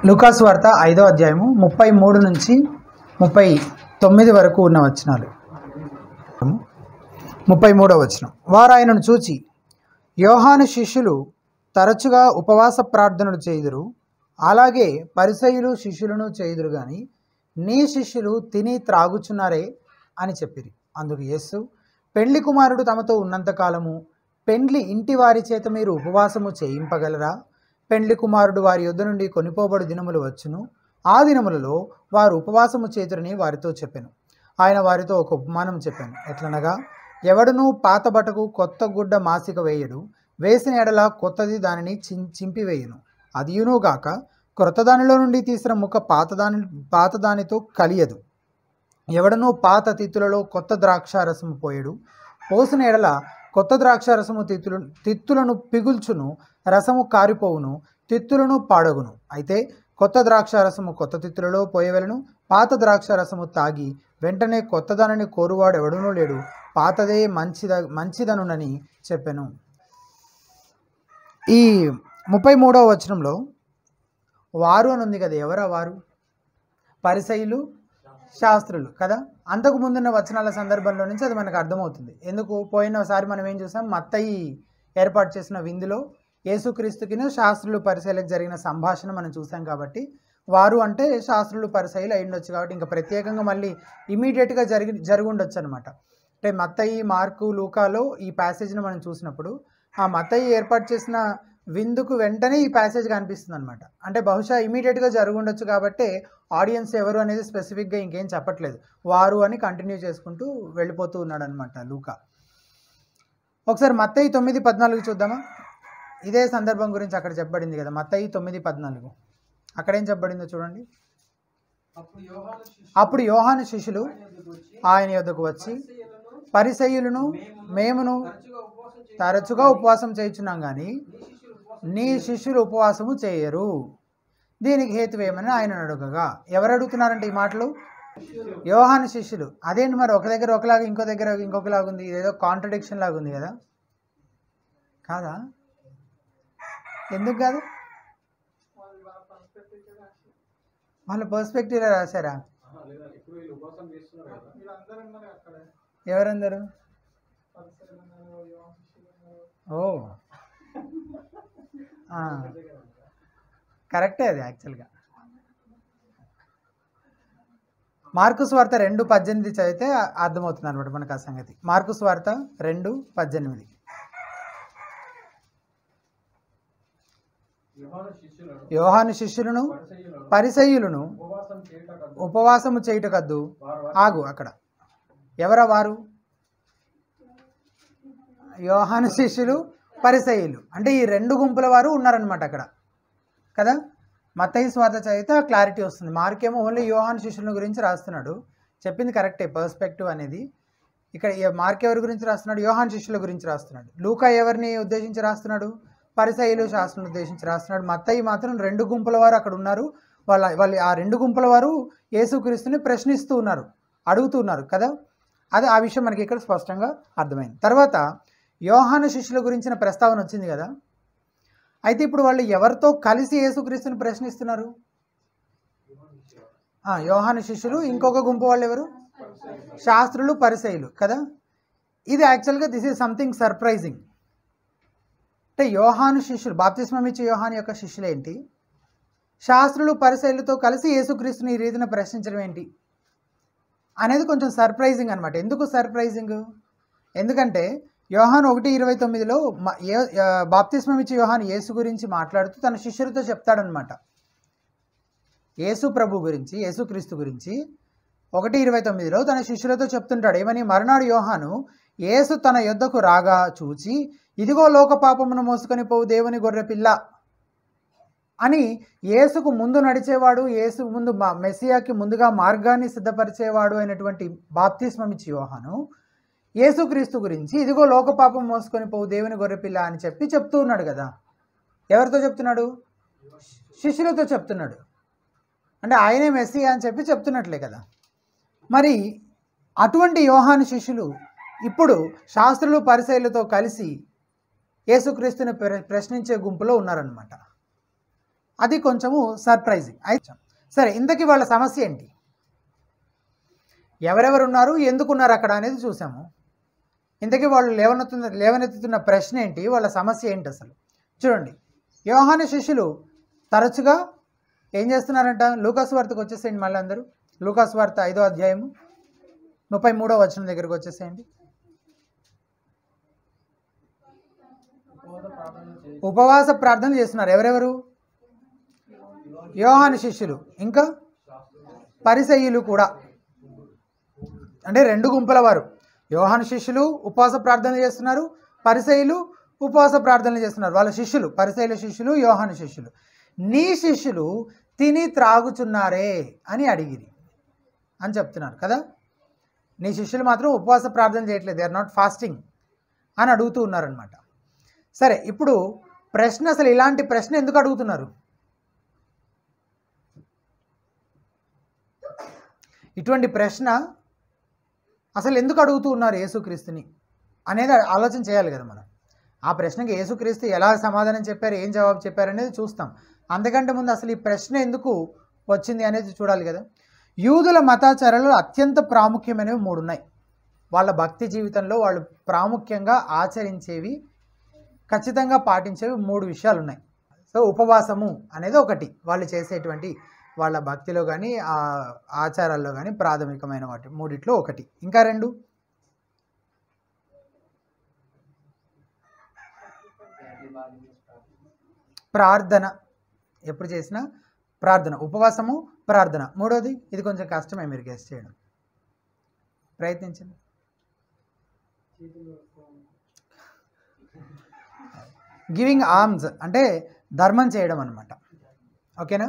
లూకాసు వార్త 5వ అధ్యాయము 33 నుంచి 39 వరకు ఉన్న వచనాలు. 33వ వచనం. వారు ఆయనను చూచి, యోహాను శిష్యులు తరచుగా ఉపవాస ప్రార్థనలు చేయుదురు, అలాగే పరిసయ్యులు శిష్యులను చేయుదురు గాని నీ శిష్యులు తిని త్రాగుచున్నారే అని చెప్పిరి. అందుకు యేసు, పెండ్లి కుమారుడు తమతో ఉన్నంతకాలము పెండ్లి ఇంటి వారి చేత మీరు ఉపవాసము చేయింపగలరా? పెండ్లి కుమారుడు వారి యొద్ద నుండి కొనిపోబడు దినములు వచ్చును, ఆ దినములలో వారు ఉపవాసము చేతురని వారితో చెప్పెను. ఆయన వారితో ఒక ఉపమానం చెప్పాను. ఎట్లనగా, ఎవడునూ పాత బట్టకు కొత్త గుడ్డ మాసిక వేయడు, వేసిన ఎడల కొత్తది దానిని చింపివేయును. అదియునుగాక క్రొత్త దానిలో నుండి తీసిన ముక్క పాత దానితో కలియదు. ఎవడనూ పాత తిత్తులలో కొత్త ద్రాక్షారసము పోయడు, పోసిన ఎడల కొత్త ద్రాక్షారసము తిత్తులను పిగుల్చును, రసము కారిపోవును, తిత్తులను పాడగును. అయితే కొత్త ద్రాక్షారసము కొత్త తిత్తులలో పోయవలను, పాత ద్రాక్షారసము తాగి వెంటనే కొత్త దానిని కోరువాడు ఎవడునూ లేడు, పాతదే మంచిదనునని చెప్పెను. ఈ 33వ వచనంలో వారు అని ఉంది కదా, ఎవరా వారు? పరిసయ్యులు, శాస్త్రులు కదా. అంతకు ముందున్న వచనాల సందర్భంలో నుంచి అది మనకు అర్థమవుతుంది. ఎందుకు? పోయినసారి మనం ఏం చూసాం, మత్తయి ఏర్పాటు చేసిన విందులో యేసుక్రీస్తుకిను శాస్త్రులు పరిసయ్యులకు జరిగిన సంభాషణ మనం చూసాం. కాబట్టి వారు అంటే శాస్త్రులు పరిసయ్యులు అయి ఉండొచ్చు. కాబట్టి ఇంకా ప్రత్యేకంగా మళ్ళీ ఇమీడియట్గా జరిగి ఉండొచ్చు అనమాట. అంటే మత్తయి, మార్కు, లూకాలో ఈ ప్యాసేజ్ని మనం చూసినప్పుడు ఆ మత్తయి ఏర్పాటు చేసిన విందుకు వెంటనే ఈ ప్యాసేజ్ కనిపిస్తుంది అనమాట. అంటే బహుశా ఇమీడియట్గా జరిగి ఉండొచ్చు. కాబట్టి ఆడియన్స్ ఎవరు అనేది స్పెసిఫిక్గా ఇంకేం చెప్పట్లేదు, వారు అని కంటిన్యూ చేసుకుంటూ వెళ్ళిపోతూ ఉన్నాడు అనమాట లూకా. ఒకసారి మత్తయి 9:14 చూద్దామా? ఇదే సందర్భం గురించి అక్కడ చెప్పబడింది కదా, మత్తయి 9:14. అక్కడేం చెప్పబడిందో చూడండి. అప్పుడు యోహాను శిష్యులు ఆయన యొద్దకు వచ్చి, పరిసయ్యులను మేమును తరచుగా ఉపవాసం చేయుచున్నాం కానీ నీ శిష్యులు ఉపవాసము చేయరు, దీనికి హేతువేమని ఆయన అడగగా. ఎవరు అడుగుతున్నారంటే ఈ మాటలు? యోహాను శిష్యులు. అదేంటి మరి, ఒక దగ్గర ఒకలాగా ఇంకో దగ్గర ఇంకొకలాగా ఉంది, ఇదేదో కాంట్రడిక్షన్ లాగా ఉంది కదా. కాదా? ఎందుకు కాదు? వాళ్ళ పర్స్పెక్టివ్లో రాశారా? ఎవరందరూ? ఓ కరెక్టే అది యాక్చువల్గా. మార్కు సువార్త 2:18 చదివితే అర్థమవుతుంది అనమాట మనకు ఆ సంగతి. మార్కు సువార్త 2:18. యోహాను శిష్యులను పరిసయ్యులను ఉపవాసము చేయుటకద్దు. ఆగు అక్కడ. ఎవరా వారు? యోహాను శిష్యులు, పరిసయ్యులు. అంటే ఈ రెండు గుంపుల వారు ఉన్నారనమాట అక్కడ కదా. మత్తయి సువార్త చదివితే క్లారిటీ వస్తుంది. మార్కేమో ఓన్లీ యోహాను శిష్యుల గురించి రాస్తున్నాడు. చెప్పింది కరెక్టే, పర్స్పెక్టివ్ అనేది. ఇక్కడ మార్క్ ఎవరి గురించి రాస్తున్నాడు? యోహాను శిష్యుల గురించి రాస్తున్నాడు. లూకా ఎవరిని ఉద్దేశించి రాస్తున్నాడు? పరిసయ్యులు, శాస్త్రులను ఉద్దేశించి రాస్తున్నాడు. మత్తయి మాత్రం రెండు గుంపుల వారు అక్కడ ఉన్నారు. వాళ్ళు ఆ రెండు గుంపుల వారు యేసుక్రీస్తుని ప్రశ్నిస్తూ ఉన్నారు, అడుగుతూ ఉన్నారు కదా. అది ఆ విషయం మనకి ఇక్కడ స్పష్టంగా అర్థమైంది. తర్వాత యోహాను శిష్యుల గురించిన ప్రస్తావన వచ్చింది కదా. అయితే ఇప్పుడు వాళ్ళు ఎవరితో కలిసి యేసుక్రీస్తుని ప్రశ్నిస్తున్నారు? యోహాను శిష్యులు, ఇంకొక గుంపు వాళ్ళు ఎవరు? శాస్త్రులు, పరిసయ్యులు కదా. ఇది యాక్చువల్గా దిస్ ఈజ్ సంథింగ్ సర్ప్రైజింగ్. అంటే యోహాను శిష్యులు, బాప్తిస్మం ఇచ్చే యోహాను యొక్క శిష్యులు ఏంటి, శాస్త్రులు పరిసయ్యులతో కలిసి యేసుక్రీస్తుని ఈ రీతిన ప్రశ్నించడం ఏంటి అనేది కొంచెం సర్ప్రైజింగ్ అనమాట. ఎందుకు సర్ప్రైజింగ్? ఎందుకంటే యోహాను 1:29లో బాప్తిస్మం ఇచ్చే యోహాను యేసు గురించి మాట్లాడుతూ తన శిష్యులతో చెప్తాడనమాట. యేసు ప్రభు గురించి, యేసుక్రీస్తు గురించి 1:29లో తన శిష్యులతో చెప్తుంటాడు. ఏమని? మరునాడు యోహాను యేసు తన యొద్దకు రాగా చూచి, ఇదిగో లోక పాపమును మోసుకొని పోవు దేవుని గొర్రె పిల్ల అని, యేసుకు ముందు నడిచేవాడు, యేసు ముందు మెస్సియాకి ముందుగా మార్గాన్ని సిద్ధపరిచేవాడు అయినటువంటి బాప్తిస్మం ఇచ్చే యోహాను యేసుక్రీస్తు గురించి ఇదిగో లోక పాపం మోసుకొని పోవు దేవుని గొర్రెపిల్ల అని చెప్తూ ఉన్నాడు కదా. ఎవరితో చెప్తున్నాడు? శిష్యులతో చెప్తున్నాడు. అంటే ఆయనే మెస్సియా అని చెప్తున్నట్లే కదా. మరి అటువంటి యోహాను శిష్యులు ఇప్పుడు శాస్త్రులు, పరిసయ్యులతో కలిసి యేసుక్రీస్తుని ప్రశ్నించే గుంపులో ఉన్నారనమాట. అది కొంచెము సర్ప్రైజింగ్. అయితే సరే, ఇంతకీ వాళ్ళ సమస్య ఏంటి, ఎవరెవరు ఉన్నారు, ఎందుకున్నారు అక్కడ అనేది చూసాము. ఇంతకీ వాళ్ళు లేవనెత్తుతున్న ప్రశ్న ఏంటి, వాళ్ళ సమస్య ఏంటి అసలు చూడండి. యోహాను శిష్యులు తరచుగా ఏం చేస్తున్నారంట, లూకాసు వార్తకు వచ్చేసేయండి మళ్ళీ అందరూ. లూకాసు వార్త 5వ అధ్యాయము 33వ వచనం దగ్గరకు వచ్చేసేయండి. ఉపవాస ప్రార్థన చేస్తున్నారు ఎవరెవరు, యోహాను శిష్యులు ఇంకా పరిసయ్యులు కూడా. అంటే 2 గుంపుల వారు. యోహాను శిష్యులు ఉపవాస ప్రార్థన చేస్తున్నారు, పరిసయ్యులు ఉపవాస ప్రార్థనలు చేస్తున్నారు. వాళ్ళ శిష్యులు, పరిసయ్యుల శిష్యులు, యోహాను శిష్యులు. నీ శిష్యులు తిని త్రాగుచున్నారే అని అడిగిరి అని చెప్తున్నారు కదా. నీ శిష్యులు మాత్రం ఉపవాస ప్రార్థన చేయట్లేదు, దే ఆర్ నాట్ ఫాస్టింగ్ అని అడుగుతూ ఉన్నారనమాట. సరే, ఇప్పుడు ప్రశ్న, అసలు ఇలాంటి ప్రశ్న ఎందుకు అడుగుతున్నారు, ఇటువంటి ప్రశ్న అసలు ఎందుకు అడుగుతూ ఉన్నారు యేసుక్రీస్తుని అనేది ఆలోచన చేయాలి కదా మనం. ఆ ప్రశ్నకి యేసుక్రీస్తు ఎలా సమాధానం చెప్పారు, ఏం జవాబు చెప్పారు అనేది చూస్తాం. అంతకంటే ముందు అసలు ఈ ప్రశ్న ఎందుకు వచ్చింది అనేది చూడాలి కదా. యూదుల మతాచారాలు అత్యంత ప్రాముఖ్యమైనవి 3 ఉన్నాయి. వాళ్ళ భక్తి జీవితంలో వాళ్ళు ప్రాముఖ్యంగా ఆచరించేవి, ఖచ్చితంగా పాటించేవి 3 విషయాలు ఉన్నాయి. సో ఉపవాసము అనేది ఒకటి, వాళ్ళు చేసేటువంటి వాళ్ళ భక్తిలో కానీ ఆచారాల్లో కానీ ప్రాథమికమైన వాటి 3 ఒకటి. ఇంకా 2 ప్రార్థన, ఎప్పుడు చేసినా ప్రార్థన, ఉపవాసము ప్రార్థన. 3వది, ఇది కొంచెం కష్టమే, మీరు గెస్ చేయడం ప్రయత్నించండి. గివింగ్ ఆర్మ్స్ అంటే ధర్మం చేయడం అనమాట. ఓకేనా.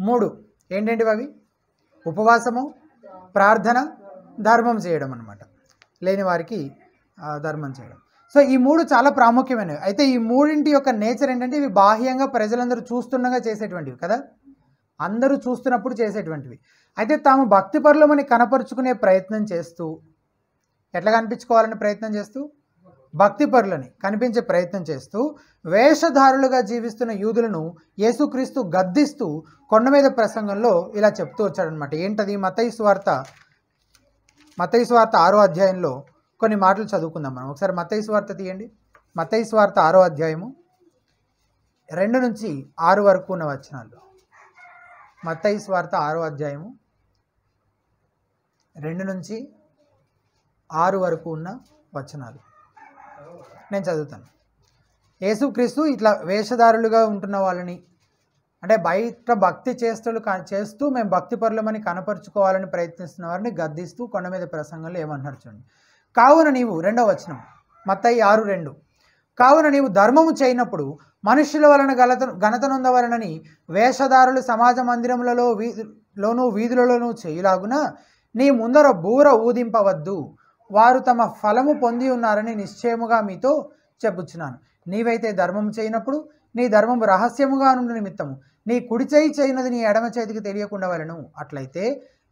3 ఏంటంటే అవి ఉపవాసము, ప్రార్థన, ధర్మం చేయడం అనమాట. లేని వారికి ధర్మం చేయడం. సో ఈ 3 చాలా ప్రాముఖ్యమైనవి. అయితే ఈ 3 యొక్క నేచర్ ఏంటంటే, ఇవి బాహ్యంగా ప్రజలందరూ చూస్తుండగా చేసేటువంటివి కదా, అందరూ చూస్తున్నప్పుడు చేసేటువంటివి. అయితే తాము భక్తిపరులమని కనపరుచుకునే ప్రయత్నం చేస్తూ, ఎట్లా కనిపించుకోవాలని ప్రయత్నం చేస్తూ, భక్తిపరులని కనిపించే ప్రయత్నం చేస్తూ వేషధారులుగా జీవిస్తున్న యూదులను యేసుక్రీస్తు గద్దిస్తూ కొండ మీద ప్రసంగంలో ఇలా చెప్తూ వచ్చాడనమాట. ఏంటది, మత్తయి సువార్త 6వ అధ్యాయంలో కొన్ని మాటలు చదువుకుందాం మనం. ఒకసారి మత్తయి సువార్త తీయండి. మత్తయి సువార్త 6వ అధ్యాయము 2 నుంచి 6 వరకు ఉన్న వచనాలు. మత్తయి సువార్త 6వ అధ్యాయము 2 నుంచి 6 వరకు ఉన్న వచనాలు నేను చదువుతాను. యేసుక్రీస్తు ఇట్లా వేషధారులుగా ఉంటున్న వాళ్ళని, అంటే బయట భక్తి చేస్తూ మేము భక్తిపరులమని కనపరుచుకోవాలని ప్రయత్నిస్తున్న వారిని గద్దిస్తూ కొండ మీద ప్రసంగంలో ఏమంటున్నారు చూడండి. కావున నీవు, 2వ వచనం మత్తయి 6:2, కావున నీవు ధర్మము చేయనప్పుడు మనుష్యుల వలన ఘనత నొందవలనని వేషధారులు సమాజ మందిరములలోనూ వీధులలోనూ చేయులాగున నీ ముందర బూర ఊదింపవద్దు, వారు తమ ఫలము పొంది ఉన్నారని నిశ్చయముగా మీతో చెప్పుచున్నాను. నీవైతే ధర్మం చేయనప్పుడు నీ ధర్మము రహస్యముగా నుండి నిమిత్తము నీ కుడి చేయి చేయనది నీ ఎడమ చేతికి తెలియకుండా వలెను. అట్లయితే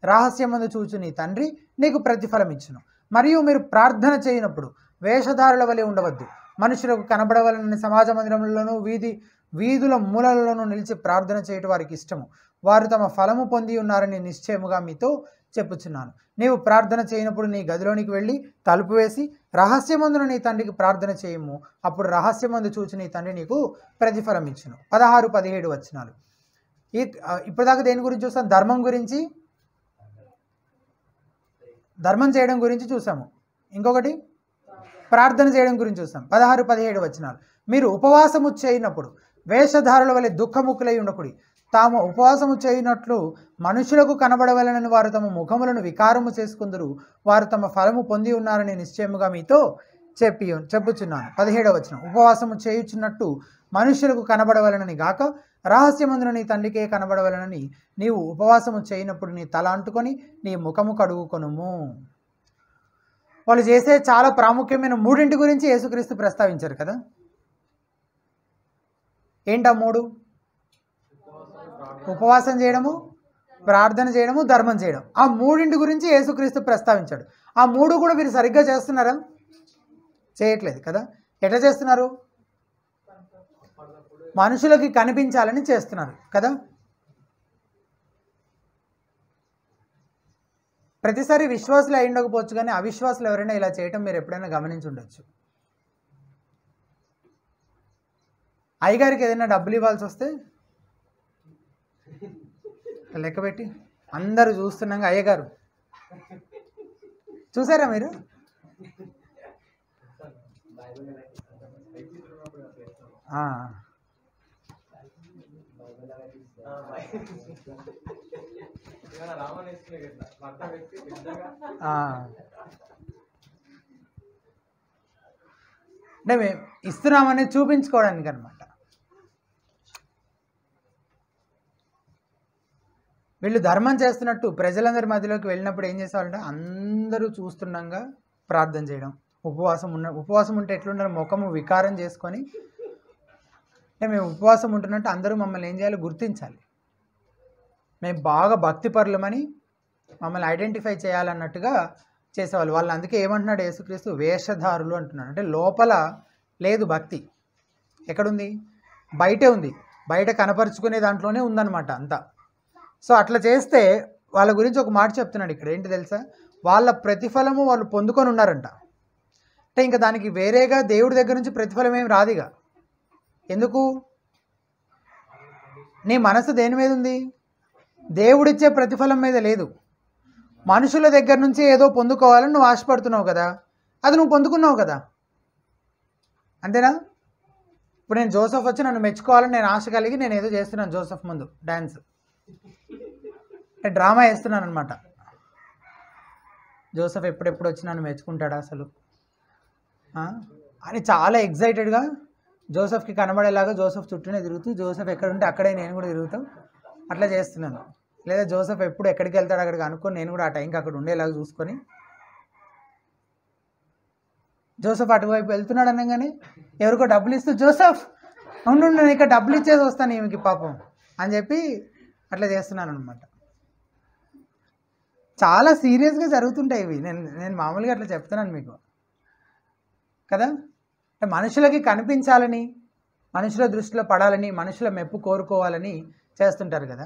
రహస్యమందు చూచు నీ తండ్రి నీకు ప్రతిఫలం ఇచ్చును. మరియు మీరు ప్రార్థన చేయనప్పుడు వేషధారుల వలె ఉండవద్దు, మనుషులకు కనబడవలనని సమాజ మందిరములలోనూ వీధుల మూలలలోనూ నిలిచి ప్రార్థన చేయటం వారికి ఇష్టము, వారు తమ ఫలము పొంది ఉన్నారని నిశ్చయముగా మీతో చెప్పుచున్నాను. నీవు ప్రార్థన చేయనప్పుడు నీ గదిలోనికి వెళ్ళి తలుపు వేసి రహస్యమందున నీ తండ్రికి ప్రార్థన చేయము, అప్పుడు రహస్యమందు చూచి నీ తండ్రి నీకు ప్రతిఫలం ఇచ్చును. 16-17 వచనాలు. ఇప్పటిదాకా దేని గురించి చూస్తాం, ధర్మం చేయడం గురించి చూసాము. ఇంకొకటి ప్రార్థన చేయడం గురించి చూస్తాం. 16-17 వచనాలు. మీరు ఉపవాసము చేయనప్పుడు వేషధారుల వలె దుఃఖముఖులై ఉండకుడి, తాము ఉపవాసము చేయనట్లు మనుషులకు కనబడవలనని వారు తమ ముఖములను వికారము చేసుకుందరు, వారు తమ ఫలము పొంది ఉన్నారని నిశ్చయముగా మీతో చెప్పుచున్నాను. 17వ వచనం. ఉపవాసము చేయుచున్నట్టు మనుషులకు కనబడవలనని గాక రహస్యమందున నీ తండ్రికే కనబడవలనని నీవు ఉపవాసము చేయనప్పుడు నీ తల అంటుకొని నీ ముఖము కడుగుకొనుము. వాళ్ళు చేసే చాలా ప్రాముఖ్యమైన 3 గురించి యేసుక్రీస్తు ప్రస్తావించారు కదా. ఏంటా 3? ఉపవాసం చేయడము, ప్రార్థన చేయడము, ధర్మం చేయడం. ఆ 3 గురించి యేసుక్రీస్తు ప్రస్తావించాడు. ఆ 3 కూడా మీరు సరిగ్గా చేస్తున్నారా? చేయట్లేదు కదా. ఎట్లా చేస్తున్నారు? మనుషులకి కనిపించాలని చేస్తున్నారు కదా. ప్రతిసారి విశ్వాసులు అయి ఉండకపోవచ్చు, కానీ అవిశ్వాసులు ఎవరైనా ఇలా చేయటం మీరు ఎప్పుడైనా గమనించి ఉండొచ్చు. అయ్యగారికి ఏదైనా డబ్బులు ఇవ్వాల్సి వస్తే లెక్క పెట్టి అందరూ చూస్తున్నాగా, అయ్యగారు చూసారా మీరు? అంటే మేము ఇస్తున్నామని చూపించుకోవడానికి అనమాట. వీళ్ళు ధర్మం చేస్తున్నట్టు ప్రజలందరి మధ్యలోకి వెళ్ళినప్పుడు ఏం చేసేవాళ్ళంటే అందరూ చూస్తుండగా ప్రార్థన చేయడం, ఉపవాసం ఉంటే ఎట్లుండాలి, ముఖము వికారం చేసుకొని, అంటే మేము ఉపవాసం ఉంటున్నట్టు అందరూ మమ్మల్ని ఏం చేయాలి, గుర్తించాలి, మేము బాగా భక్తిపరులమని మమ్మల్ని ఐడెంటిఫై చేయాలన్నట్టుగా చేసేవాళ్ళు. వాళ్ళు అందుకే ఏమంటున్నాడు యేసుక్రీస్తు, వేషధారులు అంటున్నాడు. అంటే లోపల లేదు భక్తి, ఎక్కడుంది, బయటే ఉంది, బయట కనపరుచుకునే దాంట్లోనే ఉందన్నమాట అంతా. సో అట్లా చేస్తే వాళ్ళ గురించి ఒక మాట చెప్తున్నాడు ఇక్కడ, ఏంటి తెలుసా, వాళ్ళ ప్రతిఫలము వాళ్ళు పొందుకొని ఉన్నారంట. అంటే ఇంకా దానికి వేరేగా దేవుడి దగ్గర నుంచి ప్రతిఫలం ఏమి రాదుగా. ఎందుకు? నీ మనసు దేని మీద ఉంది? దేవుడిచ్చే ప్రతిఫలం మీద లేదు. మనుషుల దగ్గర నుంచి ఏదో పొందుకోవాలని నువ్వు ఆశపడుతున్నావు కదా, అది నువ్వు పొందుకున్నావు కదా, అంతేనా? ఇప్పుడు నేను జోసెఫ్ వచ్చి నన్ను మెచ్చుకోవాలని నేను ఆశ కలిగి నేను ఏదో చేస్తున్నాను, జోసెఫ్ ముందు డ్యాన్స్ డ్రామా వేస్తున్నాను అనమాట. జోసెఫ్ ఎప్పుడెప్పుడు వచ్చి నన్ను మెచ్చుకుంటాడా అసలు అని చాలా ఎగ్జైటెడ్గా జోసెఫ్కి కనబడేలాగా జోసెఫ్ చుట్టూనే తిరుగుతూ, జోసెఫ్ ఎక్కడుంటే అక్కడే నేను కూడా తిరుగుతాం, అట్లా చేస్తున్నాను. లేదా జోసెఫ్ ఎప్పుడు ఎక్కడికి వెళ్తాడు అక్కడికి అనుకొని నేను కూడా ఆ టైంకి అక్కడ ఉండేలాగా చూసుకొని, జోసెఫ్ అటువైపు వెళ్తున్నాడు అనగానే ఎవరికో డబ్బులు ఇస్తూ, జోసెఫ్ ఉండు నేను ఇక్కడ డబ్బులు ఇచ్చేసి వస్తాను ఈమెకి పాపం అని చెప్పి అట్లా చేస్తున్నాను అనమాట. చాలా సీరియస్గా జరుగుతుంటాయి ఇవి. నేను మామూలుగా అట్లా చెప్తున్నాను మీకు కదా. అంటే మనుషులకి కనిపించాలని, మనుషుల దృష్టిలో పడాలని, మనుషుల మెప్పు కోరుకోవాలని చేస్తుంటారు కదా.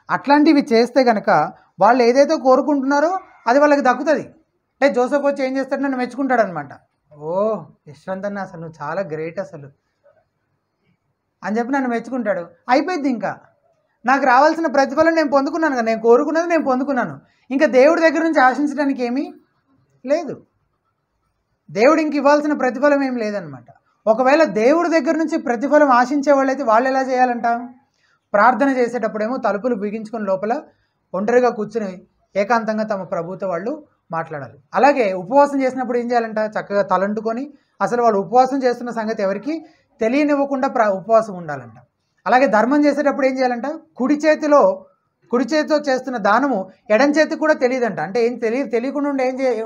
అట్లాంటివి చేస్తే కనుక వాళ్ళు ఏదైతే కోరుకుంటున్నారో అది వాళ్ళకి దక్కుతుంది. అంటే జోసెఫ్ వచ్చి ఏం చేస్తాడు, నన్ను మెచ్చుకుంటాడు అనమాట. ఓ యశ్వంత్ అన్న అసలు నువ్వు చాలా గ్రేట్ అసలు అని చెప్పి నన్ను మెచ్చుకుంటాడు. అయిపోయింది, ఇంకా నాకు రావాల్సిన ప్రతిఫలం నేను పొందుకున్నాను కదా, నేను కోరుకున్నది నేను పొందుకున్నాను. ఇంకా దేవుడి దగ్గర నుంచి ఆశించడానికి ఏమీ లేదు. దేవుడు ఇంక ఇవ్వాల్సిన ప్రతిఫలం ఏం లేదనమాట. ఒకవేళ దేవుడి దగ్గర నుంచి ప్రతిఫలం ఆశించే వాళ్ళైతే వాళ్ళు ఎలా చేయాలంట, ప్రార్థన చేసేటప్పుడేమో తలుపులు బిగించుకొని లోపల ఒంటరిగా కూర్చుని ఏకాంతంగా తమ ప్రభుతో వాళ్ళు మాట్లాడాలి. అలాగే ఉపవాసం చేసినప్పుడు ఏం చేయాలంట, చక్కగా తలంటుకొని అసలు వాళ్ళు ఉపవాసం చేస్తున్న సంగతి ఎవరికి తెలియనివ్వకుండా ఉపవాసం ఉండాలంట. అలాగే ధర్మం చేసేటప్పుడు ఏం చేయాలంట, కుడి చేతితో చేస్తున్న దానము ఎడం చేతికి కూడా తెలియదంట. అంటే ఏం తెలియకుండా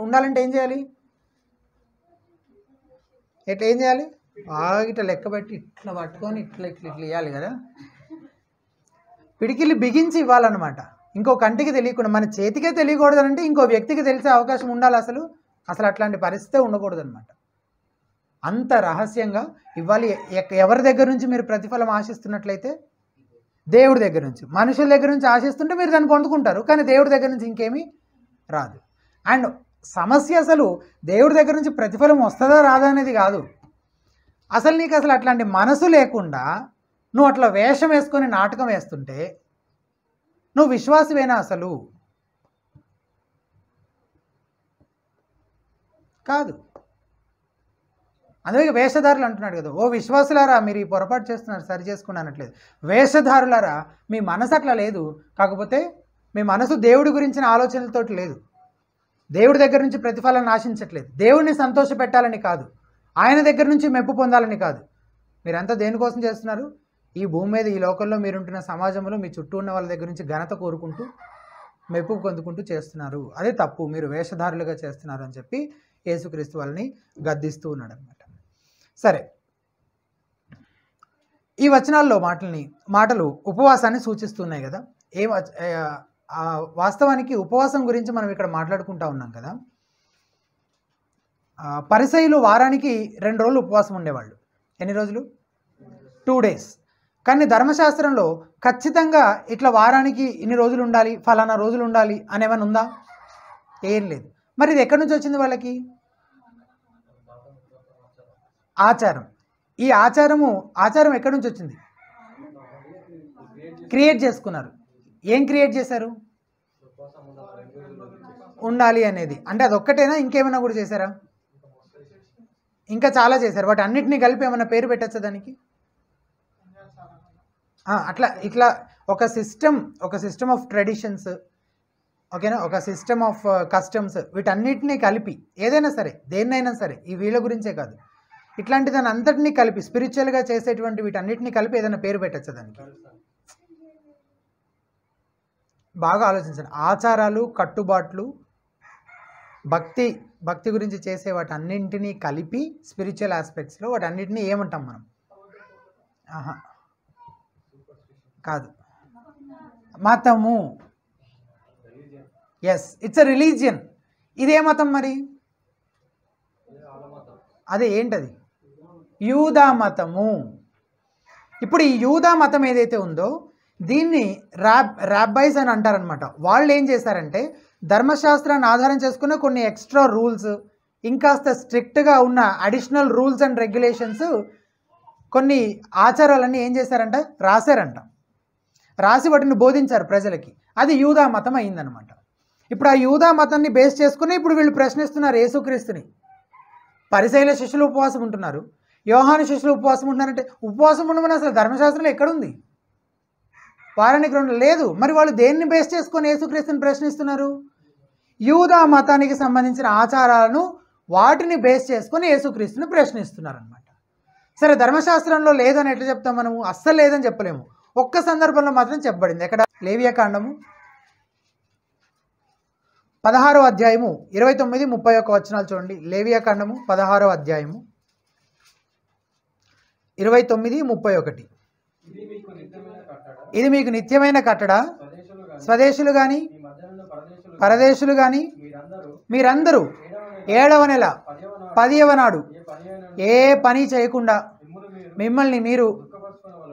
ఉండాలంటే ఏం చేయాలి, ఏం చేయాలి, బాగా ఇట్లా లెక్క పెట్టి ఇట్లా పట్టుకొని ఇట్లా ఇట్లా ఇట్లా ఇవ్వాలి కదా, పిడికిలు బిగించి ఇవ్వాలన్నమాట. ఇంకో కంటికి తెలియకుండా, మన చేతికే తెలియకూడదనంటే ఇంకో వ్యక్తికి తెలిసే అవకాశం ఉండాలి. అసలు అట్లాంటి పరిస్థితే ఉండకూడదు అనమాట. అంత రహస్యంగా ఇవ్వాలి. ఎవరి దగ్గర నుంచి మీరు ప్రతిఫలం ఆశిస్తున్నట్లయితే దేవుడి దగ్గర నుంచి. మనుషుల దగ్గర నుంచి ఆశిస్తుంటే మీరు దాన్ని పొందుకుంటారు, కానీ దేవుడి దగ్గర నుంచి ఇంకేమీ రాదు. అండ్ సమస్య అసలు దేవుడి దగ్గర నుంచి ప్రతిఫలం వస్తుందా రాదా అనేది కాదు. అసలు నీకు అసలు అట్లాంటి మనసు లేకుండా నువ్వు అట్లా వేషం వేసుకొని నాటకం వేస్తుంటే నువ్వు విశ్వాసమేనా అసలు? కాదు. అందుకే వేషధారులు అంటున్నాడు కదా, ఓ విశ్వాసులారా మీరు ఈ పొరపాటు చేస్తున్నారు, సరి చేసుకుని అనట్లేదు. వేషధారులారా మీ మనసు అట్లా లేదు, కాకపోతే మీ మనసు దేవుడి గురించిన ఆలోచనలతో లేదు, దేవుడి దగ్గర నుంచి ప్రతిఫలాన్ని ఆశించట్లేదు, దేవుడిని సంతోష పెట్టాలని కాదు, ఆయన దగ్గర నుంచి మెప్పు పొందాలని కాదు. మీరంతా దేనికోసం చేస్తున్నారు? ఈ భూమి మీద, ఈ లోకంలో మీరుంటున్న సమాజంలో మీ చుట్టూ ఉన్న వాళ్ళ దగ్గర నుంచి ఘనత కోరుకుంటూ మెప్పు పొందుకుంటూ చేస్తున్నారు. అదే తప్పు, మీరు వేషధారులుగా చేస్తున్నారు అని చెప్పి యేసుక్రీస్తు వాళ్ళని గద్దిస్తూ ఉన్నాడు అనమాట. సరే, ఈ వచనాల్లో మాటలు ఉపవాసాన్ని సూచిస్తున్నాయి కదా. వాస్తవానికి ఉపవాసం గురించి మనం ఇక్కడ మాట్లాడుకుంటా ఉన్నాం కదా. పరిసయ్యులు వారానికి 2 రోజులు ఉపవాసం ఉండేవాళ్ళు. ఎన్ని రోజులు? 2 days. కానీ ధర్మశాస్త్రంలో ఖచ్చితంగా ఇట్లా వారానికి ఇన్ని రోజులు ఉండాలి, ఫలానా రోజులు ఉండాలి అనేమని ఉందా? ఏం లేదు. మరి ఇది ఎక్కడి నుంచి వచ్చింది వాళ్ళకి? ఆచారం. ఈ ఆచారం ఎక్కడి నుంచి వచ్చింది? క్రియేట్ చేసుకున్నారు. ఏం క్రియేట్ చేశారు? ఉండాలి అనేది. అంటే అదొక్కటేనా, ఇంకేమైనా కూడా చేశారా? ఇంకా చాలా చేశారు. వాటి అన్నిటినీ కలిపి ఏమైనా పేరు పెట్టచ్చా దానికి? ఇట్లా ఒక సిస్టమ్ ఆఫ్ ట్రెడిషన్స్, ఓకేనా, ఒక సిస్టమ్ ఆఫ్ కస్టమ్స్, వీటన్నిటినీ కలిపి ఏదైనా సరే, దేన్నైనా సరే, ఈ వీళ్ళ గురించే కాదు, ఇట్లాంటి దాని అంతటినీ కలిపి స్పిరిచువల్గా చేసేటువంటి వీటన్నిటిని కలిపి ఏదైనా పేరు పెట్టచ్చు దానికి. బాగా ఆలోచించండి. ఆచారాలు, కట్టుబాట్లు, భక్తి గురించి చేసే వాటన్నింటినీ కలిపి స్పిరిచువల్ ఆస్పెక్ట్స్లో వాటన్నిటినీ ఏమంటాం మనం? కాదు, మతము. Yes, it's a religion. ఇదే మతం మరి? అదే ఏంటది? యూదా మతము. ఇప్పుడు ఈ యూదా మతం ఏదైతే ఉందో దీన్ని రాబ్బైస్ అని అంటారనమాట. వాళ్ళు ఏం చేశారంటే ధర్మశాస్త్రాన్ని ఆధారం చేసుకున్న కొన్ని ఎక్స్ట్రా రూల్స్, ఇంకాస్త స్ట్రిక్ట్గా ఉన్న అడిషనల్ రూల్స్ అండ్ రెగ్యులేషన్స్, కొన్ని ఆచారాలన్నీ ఏం చేశారంట? రాశారంట. రాసి వాటిని బోధించారు ప్రజలకి. అది యూదా మతం అయిందనమాట. ఇప్పుడు ఆ యూదా మతాన్ని బేస్ చేసుకుని ఇప్పుడు వీళ్ళు ప్రశ్నిస్తున్నారు యేసుక్రీస్తుని. పరిసయ్యుల శిష్యులు ఉపవాసం ఉంటున్నారు, యోహాను శిష్యులు ఉపవాసం ఉంటున్నారంటే ఉపవాసం ఉండమని అసలు ధర్మశాస్త్రంలో ఎక్కడుంది? వారానికి 2 లేదు. మరి వాళ్ళు దేన్ని బేస్ చేసుకొని యేసుక్రీస్తుని ప్రశ్నిస్తున్నారు? యూదా మతానికి సంబంధించిన ఆచారాలను వాటిని బేస్ చేసుకొని యేసుక్రీస్తుని ప్రశ్నిస్తున్నారు అనమాట. సరే, ధర్మశాస్త్రంలో లేదని ఎట్లా చెప్తాం మనము? అస్సలు లేదని చెప్పలేము. ఒక్క సందర్భంలో మాత్రం చెప్పబడింది. ఎక్కడ? లేవియాకాండము 16వ అధ్యాయము 29, 31 వచనాలు చూడండి. లేవియాకాండము 16వ అధ్యాయము 29, 31. ఇది మీకు నిత్యమైన కట్టడ, స్వదేశులు కానీ పరదేశులు కానీ మీరందరూ 7వ నెల 10వ నాడు ఏ పని చేయకుండా మిమ్మల్ని మీరు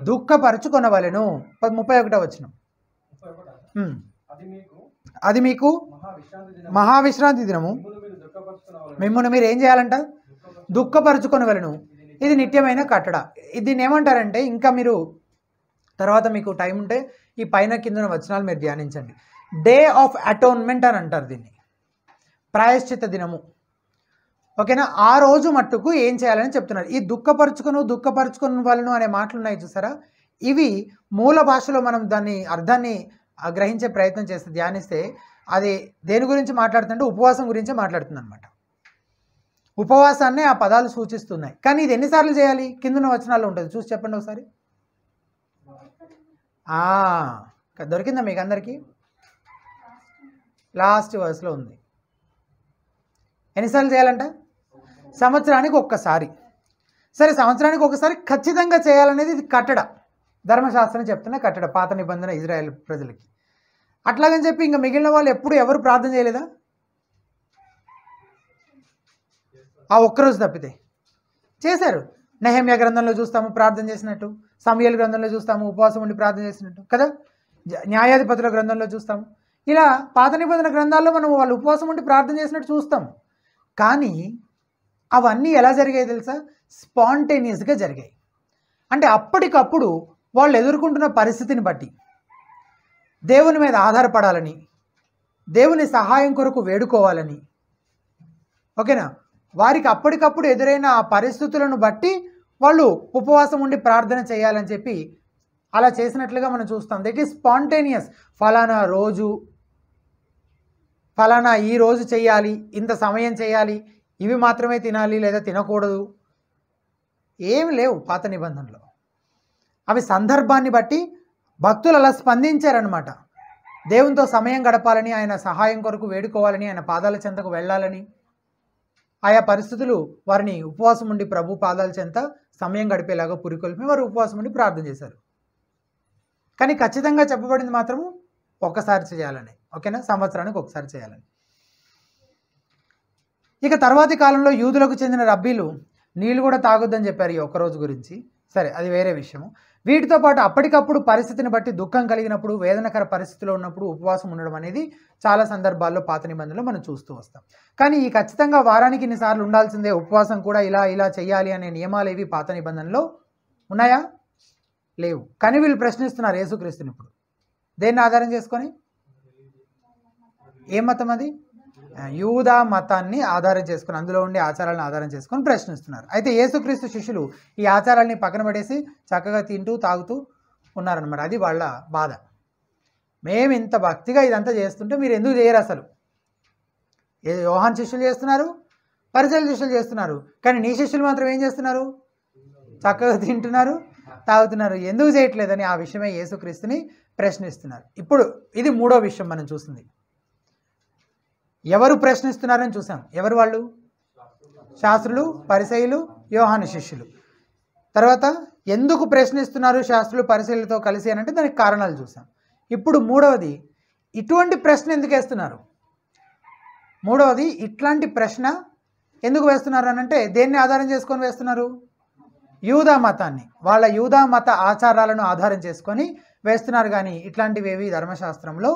దుఃఖపరచుకొనవలెను. 31వ వచనం. అది మీకు మహావిశ్రాంతి దినము, మిమ్మల్ని మీరు ఏం చేయాలంట? దుఃఖపరచుకొనవలెను. ఇది నిత్యమైన కట్టడ. దీన్ని ఏమంటారంటే, ఇంకా మీరు తర్వాత మీకు టైం ఉంటే ఈ పైన కింద వచనాలు మీరు ధ్యానించండి. డే ఆఫ్ అటోన్మెంట్ అని అంటారు దీన్ని, ప్రాయశ్చిత్త దినము. ఓకేనా? ఆ రోజు మట్టుకు ఏం చేయాలని చెప్తున్నారు. ఈ దుఃఖపరుచుకుని వాళ్ళను అనే మాటలు ఉన్నాయి చూసారా, ఇవి మూల భాషలో మనం దాన్ని అర్థాన్ని గ్రహించే ప్రయత్నం చేస్తే, ధ్యానిస్తే అది దేని గురించి మాట్లాడుతుంటే ఉపవాసం గురించే మాట్లాడుతుంది అనమాట. ఉపవాసాన్ని ఆ పదాలు సూచిస్తున్నాయి. కానీ ఇది ఎన్నిసార్లు చేయాలి? కిందన వచనాల్లో ఉంటుంది, చూసి చెప్పండి ఒకసారి. దొరికిందా మీకు అందరికీ? లాస్ట్ వర్స్లో ఉంది. ఎన్నిసార్లు చేయాలంట? సంవత్సరానికి ఒక్కసారి. సరే, సంవత్సరానికి ఒకసారి ఖచ్చితంగా చేయాలనేది ఇది కట్టడ. ధర్మశాస్త్రం చెప్తున్న కట్టడ, పాత నిబంధన ఇజ్రాయెల్ ప్రజలకి. అట్లాగని చెప్పి ఇంకా మిగిలిన వాళ్ళు ఎవరు ప్రార్థన చేయలేదా? ఆ ఒక్కరోజు తప్పితే చేశారు. నెహెమ్యా గ్రంథంలో చూస్తాము ప్రార్థన చేసినట్టు, సమూయేలు గ్రంథంలో చూస్తాము ఉపవాసం ఉండి ప్రార్థన చేసినట్టు కదా, న్యాయాధిపతుల గ్రంథంలో చూస్తాము. ఇలా పాత నిబంధన గ్రంథాల్లో మనం వాళ్ళు ఉపవాసం ఉండి ప్రార్థన చేసినట్టు చూస్తాము. కానీ అవన్నీ ఎలా జరిగాయి తెలుసా? స్పాంటేనియస్గా జరిగాయి. అంటే అప్పటికప్పుడు వాళ్ళు ఎదుర్కొంటున్న పరిస్థితిని బట్టి దేవుని మీద ఆధారపడాలని, దేవుని సహాయం కొరకు వేడుకోవాలని, ఓకేనా, వారికి అప్పటికప్పుడు ఎదురైన ఆ పరిస్థితులను బట్టి వాళ్ళు ఉపవాసం ఉండి ప్రార్థన చేయాలని చెప్పి అలా చేసినట్లుగా మనం చూస్తాం. That is spontaneous. ఫలానా రోజు, ఫలానా ఈ రోజు చేయాలి, ఇంత సమయం చేయాలి, ఇవి మాత్రమే తినాలి లేదా తినకూడదు, ఏమి లేవు పాత నిబంధనలో. అవి సందర్భాన్ని బట్టి భక్తులు అలా స్పందించారనమాట. దేవునితో సమయం గడపాలని, ఆయన సహాయం కొరకు వేడుకోవాలని, ఆయన పాదాల చెంతకు వెళ్ళాలని, ఆయా పరిస్థితులు వారిని ఉపవాసం ఉండి ప్రభు పాదాల చెంత సమయం గడిపేలాగా పురికొల్పి వారు ఉపవాసం ఉండి ప్రార్థన చేశారు. కానీ ఖచ్చితంగా చెప్పబడింది మాత్రము ఒక్కసారి చేయాలని, ఓకేనా, సంవత్సరానికి ఒకసారి చేయాలని. ఇక తర్వాతి కాలంలో యూదులకు చెందిన రబ్బీలు నీళ్ళు కూడా తాగొద్దని చెప్పారు ఈ ఒక్కరోజు గురించి. సరే, అది వేరే విషయము. వీటితో పాటు అప్పటికప్పుడు పరిస్థితిని బట్టి దుఃఖం కలిగినప్పుడు, వేదనకర పరిస్థితిలో ఉన్నప్పుడు ఉపవాసం ఉండడం అనేది చాలా సందర్భాల్లో పాత నిబంధనలో మనం చూస్తూ వస్తాం. కానీ ఈ ఖచ్చితంగా వారానికి ఇన్నిసార్లు ఉండాల్సిందే, ఉపవాసం కూడా ఇలా చేయాలి అనే నియమాలు ఏవి పాత నిబంధనలో ఉన్నాయా? లేవు. కానీ వీళ్ళు ప్రశ్నిస్తున్నారు యేసుక్రీస్తుని. ఇప్పుడు దేన్ని ఆధారం చేసుకొని? ఏ మతం అది? యూదా మతాన్ని ఆధారం చేసుకుని, అందులో ఉండే ఆచారాలను ఆధారం చేసుకొని ప్రశ్నిస్తున్నారు. అయితే యేసుక్రీస్తు శిష్యులు ఈ ఆచారాలని పక్కన పడేసి చక్కగా తింటూ తాగుతూ ఉన్నారనమాట. అది వాళ్ళ బాధ. మేము ఇంత భక్తిగా ఇదంతా చేస్తుంటే మీరు ఎందుకు చేయరు అసలు? యోహాన్ శిష్యులు చేస్తున్నారు, పరిసయ్యుల శిష్యులు చేస్తున్నారు, కానీ నీ శిష్యులు మాత్రం ఏం చేస్తున్నారు? చక్కగా తింటున్నారు, తాగుతున్నారు, ఎందుకు చేయట్లేదని ఆ విషయమే యేసుక్రీస్తుని ప్రశ్నిస్తున్నారు. ఇప్పుడు ఇది మూడో విషయం మనం చూస్తుంది. ఎవరు ప్రశ్నిస్తున్నారని చూసాం. ఎవరు వాళ్ళు? శాస్త్రులు, పరిసయ్యులు, యోహాను శిష్యులు. తర్వాత ఎందుకు ప్రశ్నిస్తున్నారు శాస్త్రులు పరిసయ్యులతో కలిసి అని అంటే దానికి కారణాలు చూసాం. ఇప్పుడు మూడవది, ఇటువంటి ప్రశ్న ఎందుకు వేస్తున్నారు? మూడవది, ఇట్లాంటి ప్రశ్న ఎందుకు వేస్తున్నారు అని అంటే దేన్ని ఆధారం చేసుకొని వేస్తున్నారు? యూదా మతాన్ని, వాళ్ళ యూదా మత ఆచారాలను ఆధారం చేసుకొని వేస్తున్నారు. కానీ ఇట్లాంటివి ఏవి ధర్మశాస్త్రంలో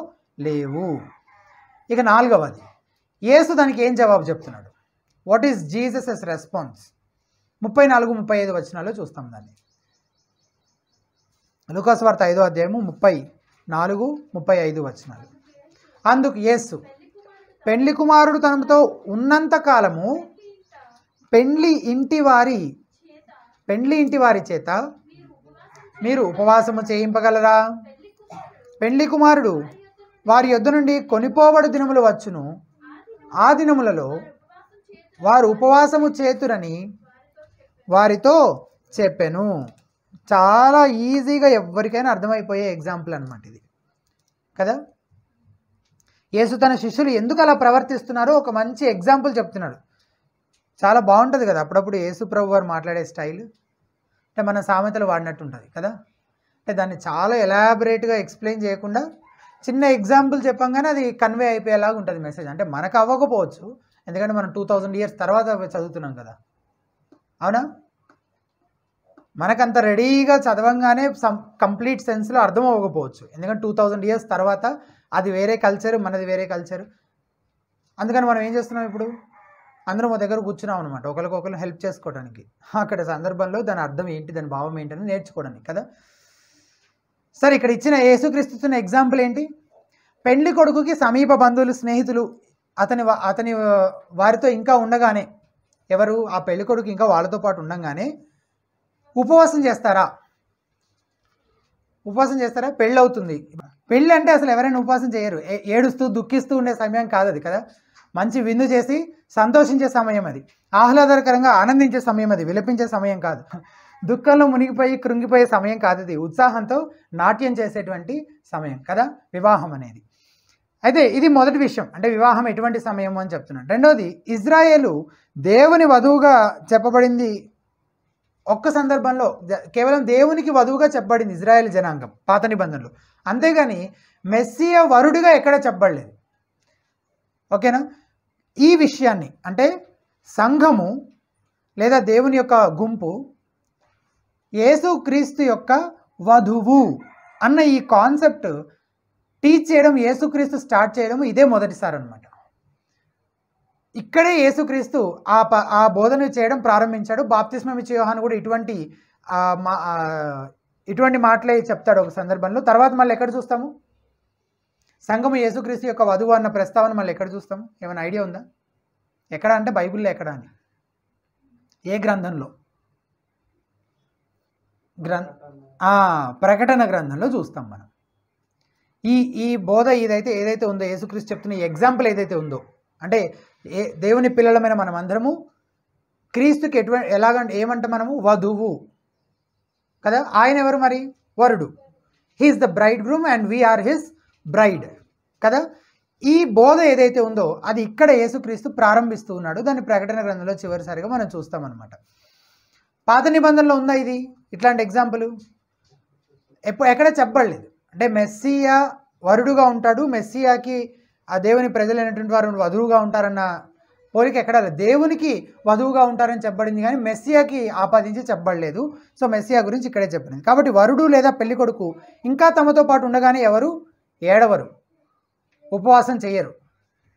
లేవు. ఇక నాలుగవది, యేసు దానికి ఏం జవాబు చెప్తున్నాడు? What is Jesus response? 34-35 వచనాల్లో చూస్తాం దాన్ని. లూకాసు వార్త 5వ అధ్యాయము 34-35 వచనాలు. అందుకు యేసు, పెండ్లి కుమారుడు తనతో ఉన్నంత కాలము పెండ్లి ఇంటి వారి చేత మీరు ఉపవాసము చేయింపగలరా? పెండ్లి కుమారుడు వారి యొద్ద నుండి కొనిపోబడు దినములు వచ్చును, ఆ దినములలో వారు ఉపవాసము చేతురని వారితో చెప్పెను. చాలా ఈజీగా ఎవరికైనా అర్థమైపోయే ఎగ్జాంపుల్ అనమాట ఇది కదా. యేసు తన శిష్యులు ఎందుకు అలా ప్రవర్తిస్తున్నారో ఒక మంచి ఎగ్జాంపుల్ చెప్తున్నాడు. చాలా బాగుంటుంది కదా అప్పుడప్పుడు యేసు ప్రభు వారు మాట్లాడే స్టైల్. అంటే మన సామెతలు వాడినట్టు ఉంటుంది కదా. అంటే దాన్ని చాలా ఎలాబరేట్గా ఎక్స్ప్లెయిన్ చేయకుండా చిన్న ఎగ్జాంపుల్ చెప్పంగానే అది కన్వే అయిపోయేలాగా ఉంటుంది మెసేజ్. అంటే మనకు అవ్వకపోవచ్చు, ఎందుకంటే మనం 2000 years తర్వాత చదువుతున్నాం కదా, అవునా? మనకంత రెడీగా చదవంగానే కంప్లీట్ సెన్స్లో అర్థం అవ్వకపోవచ్చు, ఎందుకంటే 2000 years తర్వాత అది వేరే కల్చర్, మనది వేరే కల్చర్. అందుకని మనం ఏం చేస్తున్నాం ఇప్పుడు? అందరం ఒక దగ్గర కూర్చున్నాం అనమాట, ఒకరికొకరు హెల్ప్ చేసుకోవడానికి. అక్కడ సందర్భంలో దాని అర్థం ఏంటి, దాని భావం ఏంటని నేర్చుకోవడానికి కదా. సరే, ఇక్కడ ఇచ్చిన యేసుక్రీస్తున్న ఎగ్జాంపుల్ ఏంటి? పెండ్లి కొడుకుకి సమీప బంధువులు, స్నేహితులు అతని వారితో ఇంకా ఉండగానే, ఎవరు? ఆ పెళ్లి కొడుకు ఇంకా వాళ్ళతో పాటు ఉండగానే ఉపవాసం చేస్తారా? ఉపవాసం చేస్తారా? పెళ్ళి అవుతుంది. పెళ్ళి అంటే అసలు ఎవరైనా ఉపవాసం చేయరు. ఏడుస్తూ దుఃఖిస్తూ ఉండే సమయం కాదు అది కదా. మంచి విందు చేసి సంతోషించే సమయం అది, ఆహ్లాదకరంగా ఆనందించే సమయం అది, విలపించే సమయం కాదు, దుఃఖంలో మునిగిపోయి కృంగిపోయే సమయం కాదు ఇది, ఉత్సాహంతో నాట్యం చేసేటువంటి సమయం కదా వివాహం అనేది. అయితే ఇది మొదటి విషయం, అంటే వివాహం ఎటువంటి సమయం అని చెప్తున్నాడు. రెండవది, ఇజ్రాయేలు దేవుని వధువుగా చెప్పబడింది ఒక్క సందర్భంలో, కేవలం దేవునికి వధువుగా చెప్పబడింది ఇజ్రాయేల్ జనాంగం పాత నిబంధనలు, అంతేగాని మెస్సియా వరుడుగా ఎక్కడ చెప్పబడలేదు. ఓకేనా? ఈ విషయాన్ని, అంటే సంఘము లేదా దేవుని యొక్క గుంపు యేసుక్రీస్తు యొక్క వధువు అన్న ఈ కాన్సెప్ట్ టీచ్ చేయడం, యేసుక్రీస్తు స్టార్ట్ చేయడం ఇదే మొదటిసారి అనమాట. ఇక్కడే యేసుక్రీస్తు ఆ బోధన చేయడం ప్రారంభించాడు. బాప్తిస్మం ఇచ్చే యోహాను కూడా ఇటువంటి మాటలే చెప్తాడు ఒక సందర్భంలో. తర్వాత మళ్ళీ ఎక్కడ చూస్తాము? సంఘము యేసుక్రీస్తు యొక్క వధువు అన్న ప్రస్తావన మళ్ళీ ఎక్కడ చూస్తాము? ఏమైనా ఐడియా ఉందా? ఎక్కడ అంటే బైబిల్లో ఎక్కడ అని, ఏ గ్రంథంలో? ప్రకటన గ్రంథంలో చూస్తాం మనం. ఈ బోధ ఏదైతే ఉందో, యేసుక్రీస్తు చెప్తున్న ఈ ఎగ్జాంపుల్ ఏదైతే ఉందో, అంటే దేవుని పిల్లలమైన మనం అందరము క్రీస్తుకి ఎలాగంటే ఏమంటే మనము వధువు కదా. ఆయన ఎవరు మరి? వరుడు. He is the bridegroom and we are his bride కదా. ఈ బోధ ఏదైతే ఉందో అది ఇక్కడ యేసుక్రీస్తు ప్రారంభిస్తూ ఉన్నాడు. దాన్ని ప్రకటన గ్రంథంలో చివరిసారిగా మనం చూస్తామన్నమాట. పాత నిబంధనలో ఉందా ఇది ఇట్లాంటి ఎగ్జాంపుల్? ఎక్కడ చెప్పబడలేదు. అంటే మెస్సియా వరుడుగా ఉంటాడు, మెస్సియాకి ఆ దేవుని ప్రజలైనటువంటి వారు వధువుగా ఉంటారన్న పోలిక ఎక్కడ లేదు. దేవునికి వధువుగా ఉంటారని చెప్పబడింది కానీ మెస్సియాకి ఆపాదించి చెప్పబడలేదు. సో మెస్సియా గురించి ఇక్కడే చెప్పబడింది. కాబట్టి వరుడు లేదా పెళ్లి కొడుకు ఇంకా తమతో పాటు ఉండగానే ఎవరు ఏడవరు, ఉపవాసం చేయరు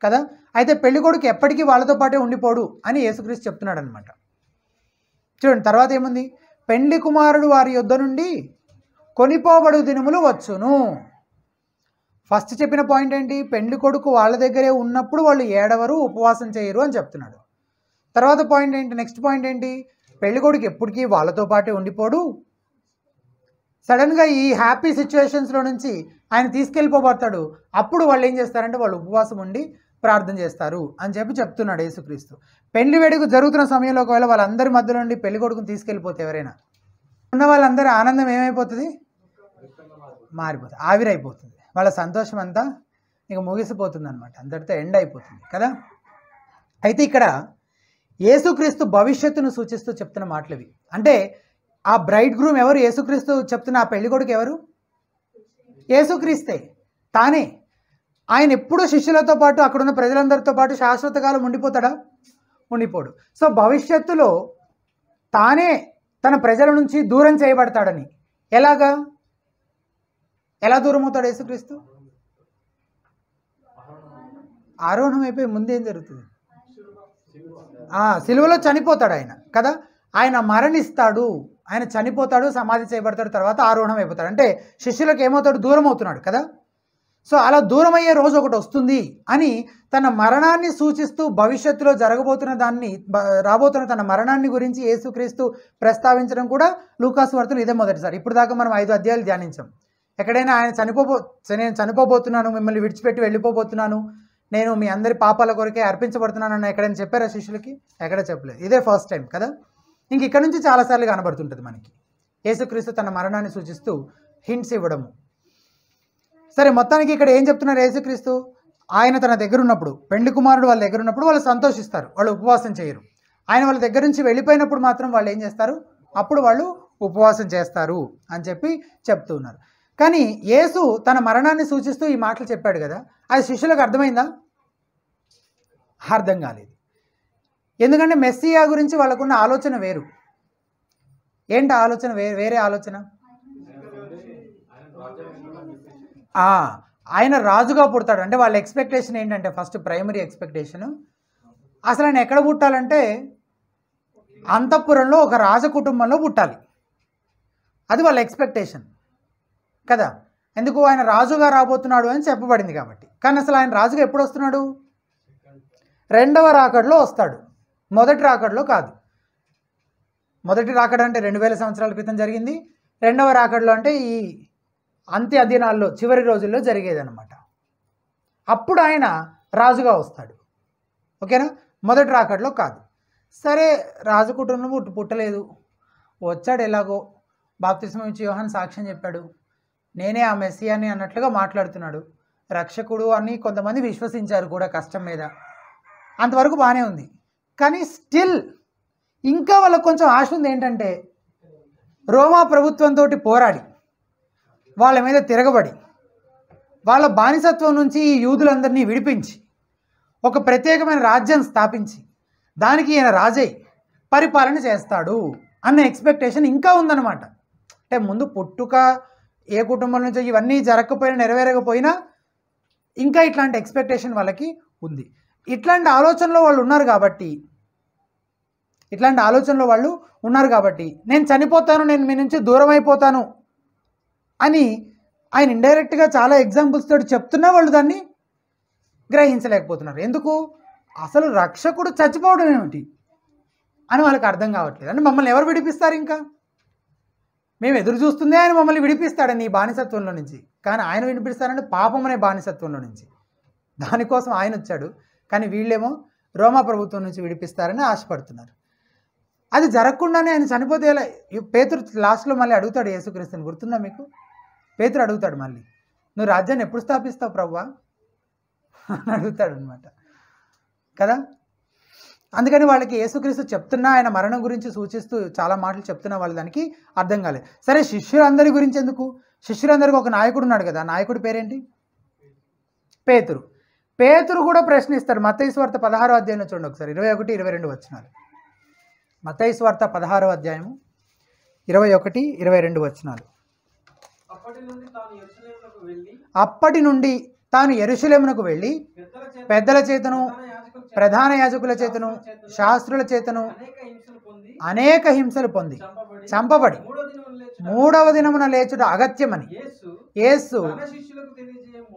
కదా. అయితే పెళ్లి కొడుకు ఎప్పటికీ వాళ్ళతో పాటే ఉండిపోడు అని యేసుక్రీస్తు చెప్తున్నాడు అనమాట. చూడండి తర్వాత ఏముంది, పెండ్లి కుమారుడు వారి యొద్ద నుండి కొనిపోబడు దినములు వచ్చును. ఫస్ట్ చెప్పిన పాయింట్ ఏంటి, పెండ్లి కొడుకు వాళ్ళ దగ్గరే ఉన్నప్పుడు వాళ్ళు ఏడవరు, ఉపవాసం చేయరు అని చెప్తున్నాడు. తర్వాత పాయింట్ ఏంటి, నెక్స్ట్ పాయింట్ ఏంటి, పెళ్లి కొడుకు ఎప్పటికీ వాళ్ళతో పాటే ఉండిపోడు, సడన్గా ఈ హ్యాపీ సిచ్యువేషన్స్లో నుంచి ఆయన తీసుకెళ్ళిపోబడతాడు. అప్పుడు వాళ్ళు ఏం చేస్తారంటే వాళ్ళు ఉపవాసం ఉండి ప్రార్థన చేస్తారు అని చెప్తున్నాడు యేసుక్రీస్తు. పెళ్లి వేడుక జరుగుతున్న సమయంలో ఒకవేళ వాళ్ళందరి మధ్యలో నుండి పెళ్లి కొడుకుని తీసుకెళ్ళిపోతే ఎవరైనా ఉన్న వాళ్ళందరి ఆనందం ఏమైపోతుంది, మారిపోతుంది, ఆవిరైపోతుంది. వాళ్ళ సంతోషం అంతా ఇక ముగిసిపోతుంది అనమాట, అందరితో ఎండ్ అయిపోతుంది కదా. అయితే ఇక్కడ యేసుక్రీస్తు భవిష్యత్తును సూచిస్తూ చెప్తున్న మాటలు ఇవి. అంటే ఆ బ్రైడ్ గ్రూమ్ ఎవరు, యేసుక్రీస్తు చెప్తున్న ఆ పెళ్లి కొడుకు ఎవరు, యేసుక్రీస్తే తానే. ఆయన ఎప్పుడూ శిష్యులతో పాటు అక్కడున్న ప్రజలందరితో పాటు శాశ్వత కాలం ఉండిపోతాడా, ఉండిపోడు. సో భవిష్యత్తులో తానే తన ప్రజల నుంచి దూరం చేయబడతాడని. ఎలాగా, ఎలా దూరం అవుతాడు యేసుక్రీస్తు, ఆరోహణం అయిపోయి ముందేం జరుగుతుంది, సిలువలో చనిపోతాడు ఆయన కదా. ఆయన మరణిస్తాడు, ఆయన చనిపోతాడు, సమాధి చేయబడతాడు, తర్వాత ఆరోహణం అయిపోతాడు. అంటే శిష్యులకు ఏమవుతాడు, దూరం అవుతున్నాడు కదా. సో అలా దూరం అయ్యే రోజు ఒకటి వస్తుంది అని తన మరణాన్ని సూచిస్తూ భవిష్యత్తులో జరగబోతున్న దాన్ని, రాబోతున్న తన మరణాన్ని గురించి యేసుక్రీస్తు ప్రస్తావించడం కూడా లూకాసు వార్తలో ఇదే మొదటిసారి. ఇప్పుడు దాకా మనం 5 అధ్యాయాలు ధ్యానించాం. ఎక్కడైనా ఆయన నేను చనిపోబోతున్నాను, మిమ్మల్ని విడిచిపెట్టి వెళ్ళిపోబోతున్నాను, నేను మీ అందరి పాపాల కొరకే అర్పించబడుతున్నాను అని ఎక్కడైనా చెప్పారా శిష్యులకి, ఎక్కడ చెప్పలేదు. ఇదే ఫస్ట్ టైం కదా. ఇంక ఇక్కడ నుంచి చాలాసార్లు కనబడుతుంటుంది మనకి యేసుక్రీస్తు తన మరణాన్ని సూచిస్తూ హింట్స్ ఇవ్వడము. సరే, మొత్తానికి ఇక్కడ ఏం చెప్తున్నారు యేసుక్రీస్తు, ఆయన తన దగ్గర ఉన్నప్పుడు, పెండ్లి కుమారుడు వాళ్ళ దగ్గర ఉన్నప్పుడు వాళ్ళు సంతోషిస్తారు, వాళ్ళు ఉపవాసం చేయరు. ఆయన వాళ్ళ దగ్గర నుంచి వెళ్ళిపోయినప్పుడు మాత్రం వాళ్ళు ఏం చేస్తారు, అప్పుడు వాళ్ళు ఉపవాసం చేస్తారు అని చెప్తూ ఉన్నారు. కానీ యేసు తన మరణాన్ని సూచిస్తూ ఈ మాటలు చెప్పాడు కదా, అది శిష్యులకు అర్థమైందా, అర్థం కాలేదు. ఎందుకంటే మెస్సియా గురించి వాళ్ళకున్న ఆలోచన వేరు. ఏంటి ఆలోచన, వేరే ఆలోచన. ఆయన రాజుగా పుడతాడు అంటే వాళ్ళ ఎక్స్పెక్టేషన్ ఏంటంటే, ఫస్ట్ ప్రైమరీ ఎక్స్పెక్టేషన్ అసలు ఆయన ఎక్కడ పుట్టాలంటే అంతఃపురంలో ఒక రాజ కుటుంబంలో పుట్టాలి. అది వాళ్ళ ఎక్స్పెక్టేషన్ కదా. ఎందుకు, ఆయన రాజుగా రాబోతున్నాడు అని చెప్పబడింది కాబట్టి. కానీ అసలు ఆయన రాజుగా ఎప్పుడు వస్తున్నాడు, రెండవ రాకడలో వస్తాడు, మొదటి రాకడలో కాదు. మొదటి రాకడ అంటే 2000 సంవత్సరాల క్రితం జరిగింది. రెండవ రాకడలో అంటే ఈ అంత్య దినాల్లో చివరి రోజుల్లో జరిగేదన్నమాట. అప్పుడు ఆయన రాజుగా వస్తాడు, ఓకేనా. మొదటి రాకడలో కాదు. సరే, రాజు కుటుంబం పుట్టలేదు, వచ్చాడు ఎలాగో, బాప్తిస్మం ఇచ్చి యోహాను సాక్ష్యం చెప్పాడు, నేనే ఆ మెస్సియాని అన్నట్లుగా మాట్లాడుతున్నాడు, రక్షకుడు అని కొంతమంది విశ్వసించారు కూడా కష్టం మీద. అంతవరకు బాగానే ఉంది. కానీ స్టిల్ ఇంకా వాళ్ళకు కొంచెం ఆశ ఉంది. ఏంటంటే రోమా ప్రభుత్వంతో పోరాడి, వాళ్ళ మీద తిరగబడి, వాళ్ళ బానిసత్వం నుంచి ఈ యూదులందరినీ విడిపించి ఒక ప్రత్యేకమైన రాజ్యం స్థాపించి దానికి ఈయన రాజై పరిపాలన చేస్తాడు అన్న ఎక్స్పెక్టేషన్ ఇంకా ఉందన్నమాట. అంటే ముందు పుట్టుక, ఏ కుటుంబం నుంచో ఇవన్నీ జరగకపోయినా, నెరవేరకపోయినా ఇంకా ఇట్లాంటి ఎక్స్పెక్టేషన్ వాళ్ళకి ఉంది. ఇట్లాంటి ఆలోచనలో వాళ్ళు ఉన్నారు కాబట్టి నేను చనిపోతాను, నేను మీ నుంచి దూరం అయిపోతాను అని ఆయన ఇండైరెక్ట్గా చాలా ఎగ్జాంపుల్స్ తోటి చెప్తున్నా వాళ్ళు దాన్ని గ్రహించలేకపోతున్నారు. ఎందుకు, అసలు రక్షకుడు చచ్చిపోవడం ఏమిటి అని వాళ్ళకి అర్థం కావట్లేదు. అంటే మమ్మల్ని ఎవరు విడిపిస్తారు, ఇంకా మేము ఎదురు చూస్తుందే ఆయన మమ్మల్ని విడిపిస్తాడని ఈ బానిసత్వంలో నుంచి. కానీ ఆయన విడిపిస్తారంటే పాపం అనే బానిసత్వంలో నుంచి. దానికోసం ఆయన వచ్చాడు. కానీ వీళ్ళేమో రోమా ప్రభుత్వం నుంచి విడిపిస్తారని ఆశపడుతున్నారు. అది జరగకుండానే ఆయన చనిపోతే ఎలా. పేతురు లాస్ట్లో మళ్ళీ అడుగుతాడు యేసుక్రీస్తుని, గుర్తుందా మీకు? పేతురు అడుగుతాడు మళ్ళీ, నువ్వు రాజ్యాన్ని ఎప్పుడు స్థాపిస్తావు ప్రభువా అని అడుగుతాడు అనమాట కదా. అందుకని వాళ్ళకి యేసుక్రీస్తు చెప్తున్నా, ఆయన మరణం గురించి సూచిస్తూ చాలా మాటలు చెప్తున్నా వాళ్ళ దానికి అర్థం కాలేదు. సరే, శిష్యులందరి గురించి ఎందుకు, శిష్యులందరికీ ఒక నాయకుడు ఉన్నాడు కదా, నాయకుడి పేరేంటి, పేతురు. పేతురు కూడా ప్రశ్నిస్తాడు. మత్తయి సువార్త 16వ అధ్యాయంలో చూడండి ఒకసారి, 21, 22 వచనాలు. మత్తయి సువార్త 16వ అధ్యాయము 21, 22 వచనాలు. అప్పటి నుండి తాను యెరూషలేమునకు వెళ్ళి పెద్దల చేతను ప్రధాన యాజకుల చేతను శాస్త్రుల చేతను అనేక హింసలు పొంది చంపబడి 3వ దినమున లేచుట అగత్యమని యేసు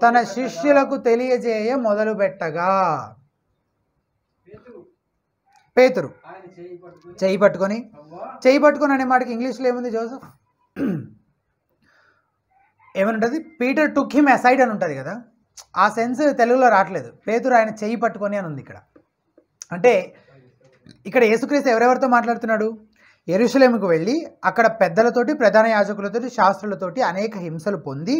తన శిష్యులకు తెలియజేయ మొదలుపెట్టగా పేతురు చేయి పట్టుకొని అనే మాటకి ఇంగ్లీష్లో ఏముంది జోసెఫ్? ఏమనుంటుంది? పీటర్ టుక్ హిమ్ అసైడ్ అని ఉంటుంది కదా, ఆ సెన్స్ తెలుగులో రావట్లేదు. పేతురు ఆయన చేయి పట్టుకొని అని ఉంది ఇక్కడ. అంటే ఇక్కడ యేసుక్రీస్తు ఎవరెవరితో మాట్లాడుతున్నాడు? యెరూషలేముకు వెళ్ళి అక్కడ పెద్దలతోటి ప్రధాన యాజకులతోటి శాస్త్రులతోటి అనేక హింసలు పొంది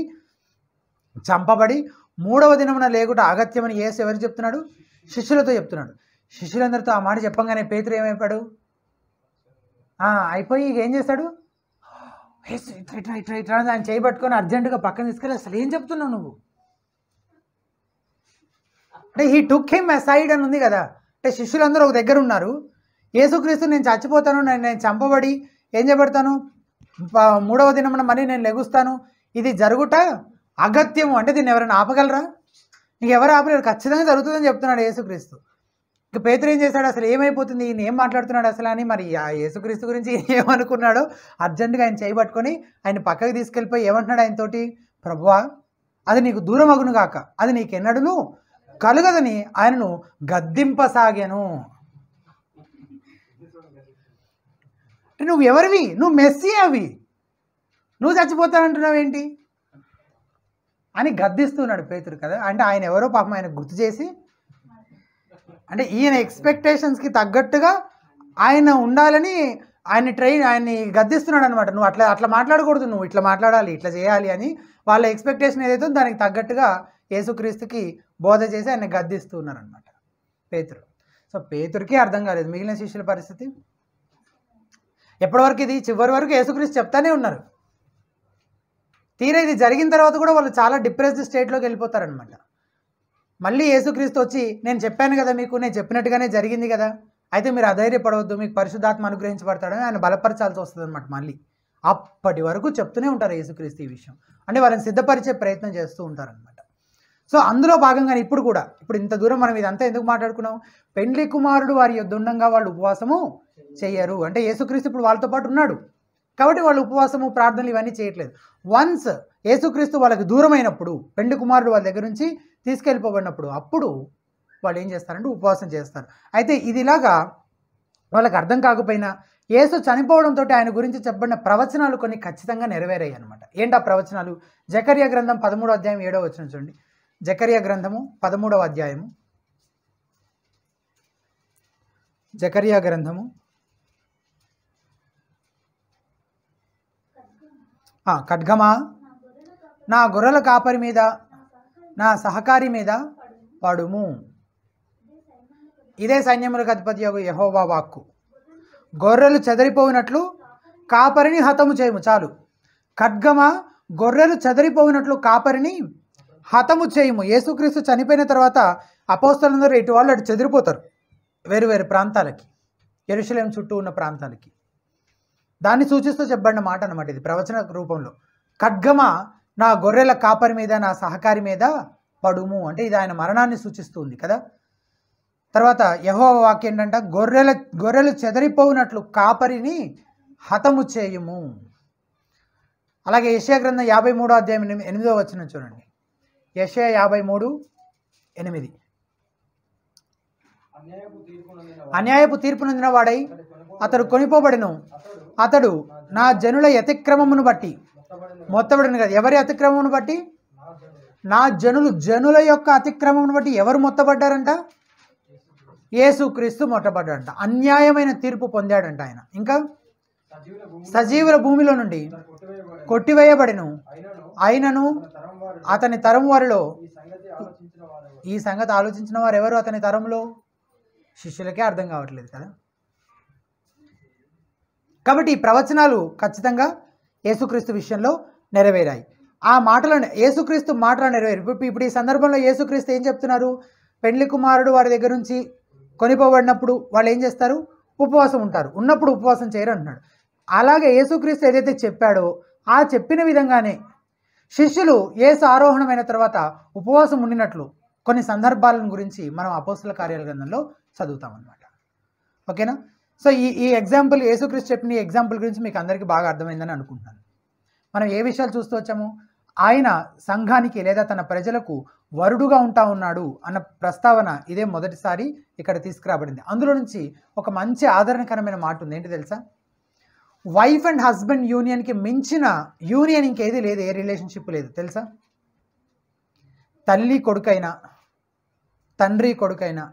చంపబడి 3వ దినమున లేకుట అగత్యమని యేసు ఎవరు చెప్తున్నాడు? శిష్యులతో చెప్తున్నాడు. శిష్యులందరితో ఆ మాట చెప్పంగానే పేతురు ఏమైపోయాడు? అయిపోయి ఇక ఏం చేస్తాడు? ఇట్లా ఆయన చేయి పట్టుకొని అర్జెంటుగా పక్కన తీసుకెళ్ళి, అసలు ఏం చెప్తున్నావు నువ్వు అంటే హీ టుక్ హిమ్ అసైడ్ అని ఉంది కదా. అంటే శిష్యులందరూ ఒక దగ్గర ఉన్నారు. యేసుక్రీస్తు నేను చచ్చిపోతాను, నేను చంపబడి ఏం చేయబడతాను, 3వ దినమున మళ్ళీ నేను లెగుస్తాను, ఇది జరుగుట అగత్యము అంటే దీన్ని ఎవరైనా ఆపగలరా? ఇంక ఎవరు ఆపలేరు, ఖచ్చితంగా జరుగుతుందని చెప్తున్నాడు యేసుక్రీస్తు. ఇక పేతురు ఏం చేశాడు? అసలు ఏమైపోతుంది, ఈయన ఏం మాట్లాడుతున్నాడు అసలు అని. మరి ఆ యేసుక్రీస్తు గురించి ఏమనుకున్నాడో అర్జెంటుగా ఆయన చేయబట్టుకొని ఆయన పక్కకి తీసుకెళ్ళిపోయి ఏమంటున్నాడు ఆయనతోటి? ప్రభువా, అది నీకు దూరం అగును గాక, అది నీకెన్నడూ కలుగదని ఆయనను గద్దింపసాగాను. అంటే నువ్వు ఎవరివి? నువ్వు మెస్సీ అవి, నువ్వు చచ్చిపోతానంటున్నావు ఏంటి అని గద్దిస్తున్నాడు పేతురు కదా. అంటే ఆయన ఎవరో పాపం ఆయన గుర్తు చేసి, అంటే ఈయన ఎక్స్పెక్టేషన్స్కి తగ్గట్టుగా ఆయన ఉండాలని ఆయన్ని గద్దిస్తున్నాడు అనమాట. నువ్వు అట్లా మాట్లాడకూడదు, నువ్వు ఇట్లా మాట్లాడాలి, ఇట్లా చేయాలి అని వాళ్ళ ఎక్స్పెక్టేషన్ ఏదైతే దానికి తగ్గట్టుగా యేసుక్రీస్తుకి బోధ చేసి ఆయన గద్దిస్తున్నారు అనమాట పేతురు. సో పేతురికి అర్థం కాలేదు. మిగిలిన శిష్యుల పరిస్థితి ఎప్పటివరకు? ఇది చివరి వరకు యేసుక్రీస్తు చెప్తానే ఉన్నారు. తీరా ఇది జరిగిన తర్వాత కూడా వాళ్ళు చాలా డిప్రెస్డ్ స్టేట్లోకి వెళ్ళిపోతారనమాట. మళ్ళీ యేసుక్రీస్తు వచ్చి నేను చెప్పాను కదా మీకు, నేను చెప్పినట్టుగానే జరిగింది కదా, అయితే మీరు అధైర్యపడవద్దు, మీకు పరిశుద్ధాత్మ అనుగ్రహించబడతాడని ఆయన బలపరచాల్సి వస్తుంది అనమాట. మళ్ళీ అప్పటి వరకు చెప్తూనే ఉంటారు యేసుక్రీస్తు ఈ విషయం. అంటే వాళ్ళని సిద్ధపరిచే ప్రయత్నం చేస్తూ ఉంటారనమాట. సో అందులో భాగంగానే ఇప్పుడు కూడా, ఇప్పుడు ఇంత దూరం మనం ఇదంతా ఎందుకు మాట్లాడుకున్నాం? పెండ్లి కుమారుడు వారి యొద్ద ఉండంగా వాళ్ళు ఉపవాసము చెయ్యరు. అంటే యేసుక్రీస్తు ఇప్పుడు వాళ్ళతో పాటు ఉన్నాడు కాబట్టి వాళ్ళు ఉపవాసము ప్రార్థనలు ఇవన్నీ చేయట్లేదు. వన్స్ యేసుక్రీస్తు వాళ్ళకి దూరమైనప్పుడు, పెండ్లి కుమారుడు వాళ్ళ దగ్గర నుంచి తీసుకెళ్ళిపోబడినప్పుడు అప్పుడు వాళ్ళు ఏం చేస్తారంటే ఉపవాసం చేస్తారు. అయితే ఇది ఇలాగా వాళ్ళకి అర్థం కాకపోయినా యేసు చనిపోవడంతో ఆయన గురించి చెప్పబడిన ప్రవచనాలు కొన్ని ఖచ్చితంగా నెరవేరాయి అనమాట. ఏంటి ఆ ప్రవచనాలు? జకర్యా గ్రంథం 13వ అధ్యాయం 7వ వచనం చూడండి. జకర్యా గ్రంథము 13వ అధ్యాయము, జకర్యా గ్రంథము ఖడ్గమా నా గొర్రెల కాపరి మీద నా సహకారి మీద పడుము. ఇదే సైన్యములకు అధిపతి యెహోవా వాక్కు. గొర్రెలు చెదరిపోయినట్లు కాపరిని హతము చేయము. చాలు. ఖడ్గమా గొర్రెలు చెదరిపోయినట్లు కాపరిని హతము చేయము. యేసుక్రీస్తు చనిపోయిన తర్వాత అపోస్తలులందరూ ఇటు వాళ్ళు అటు చెదిరిపోతారు వేరు వేరు ప్రాంతాలకి, యెరూషలేము చుట్టూ ఉన్న ప్రాంతాలకి. దాన్ని సూచిస్తూ చెప్పబడిన మాట అన్నమాట ఇది ప్రవచన రూపంలో. ఖడ్గమా నా గొర్రెల కాపరి మీద నా సహకారి మీద పడుము అంటే ఇది ఆయన మరణాన్ని సూచిస్తుంది కదా. తర్వాత యెహోవా వాక్యం ఏంటంటే గొర్రెలు చెదరిపోయినట్లు కాపరిని హతము చేయుము. అలాగే యెషయా గ్రంథం 53వ అధ్యాయం 8వ వచనం చూడండి. యెషయా 53:8. అన్యాయపు తీర్పు నొందిన వాడై అతడు కొనిపోబడిను, అతడు నా జనుల అతిక్రమమును బట్టి మొత్తబడిన కదా. ఎవరి అతిక్రమమును బట్టి? నా జనుల యొక్క అతిక్రమమును బట్టి ఎవరు మొత్తబడ్డారంట? యేసుక్రీస్తు మొట్టబడ్డాడంట. అన్యాయమైన తీర్పు పొందాడంట ఆయన. ఇంకా సజీవుల భూమిలో నుండి కొట్టివేయబడిను, అయినను అతని తరం వారిలో ఈ సంగతి ఆలోచించిన వారు ఎవరు? అతని తరంలో శిష్యులకే అర్థం కావట్లేదు కదా. కాబట్టి ఈ ప్రవచనాలు ఖచ్చితంగా యేసుక్రీస్తు విషయంలో నెరవేరాయి. ఆ మాటలను యేసుక్రీస్తు మాటలు నెరవేరు. ఇప్పుడు ఈ సందర్భంలో యేసుక్రీస్తు ఏం చెప్తున్నారు? పెండ్లి కుమారుడు వారి దగ్గర నుంచి కొనిపోబడినప్పుడు వాళ్ళు ఏం చేస్తారు? ఉపవాసం ఉంటారు. ఉన్నప్పుడు ఉపవాసం చేయరు అంటున్నాడు. అలాగే యేసుక్రీస్తు ఏదైతే చెప్పాడో ఆ చెప్పిన విధంగానే శిష్యులు యేసు ఆరోహణమైన తర్వాత ఉపవాసం ఉండినట్లు కొన్ని సందర్భాలను గురించి మనం అపోస్తల కార్యాల గ్రంథంలో చదువుతాం అన్నమాట. ఓకేనా? సో ఈ ఎగ్జాంపుల్, యేసుక్రీస్తు చెప్పిన ఈ ఎగ్జాంపుల్ గురించి మీకు అందరికీ బాగా అర్థమైందని అనుకుంటున్నాను. మనం ఏ విషయాలు చూస్తూ వచ్చాము? ఆయన సంఘానికి లేదా తన ప్రజలకు వరుడుగా ఉంటా ఉన్నాడు అన్న ప్రస్తావన ఇదే మొదటిసారి ఇక్కడ తీసుకురాబడింది. అందులో నుంచి ఒక మంచి ఆదరణకరమైన మాట ఉంది. ఏంటి తెలుసా? వైఫ్ అండ్ హస్బెండ్ యూనియన్కి మించిన యూనియన్ ఇంకేది లేదు, ఏ రిలేషన్షిప్ లేదు తెలుసా? తల్లి కొడుకైనా, తండ్రి కొడుకైనా,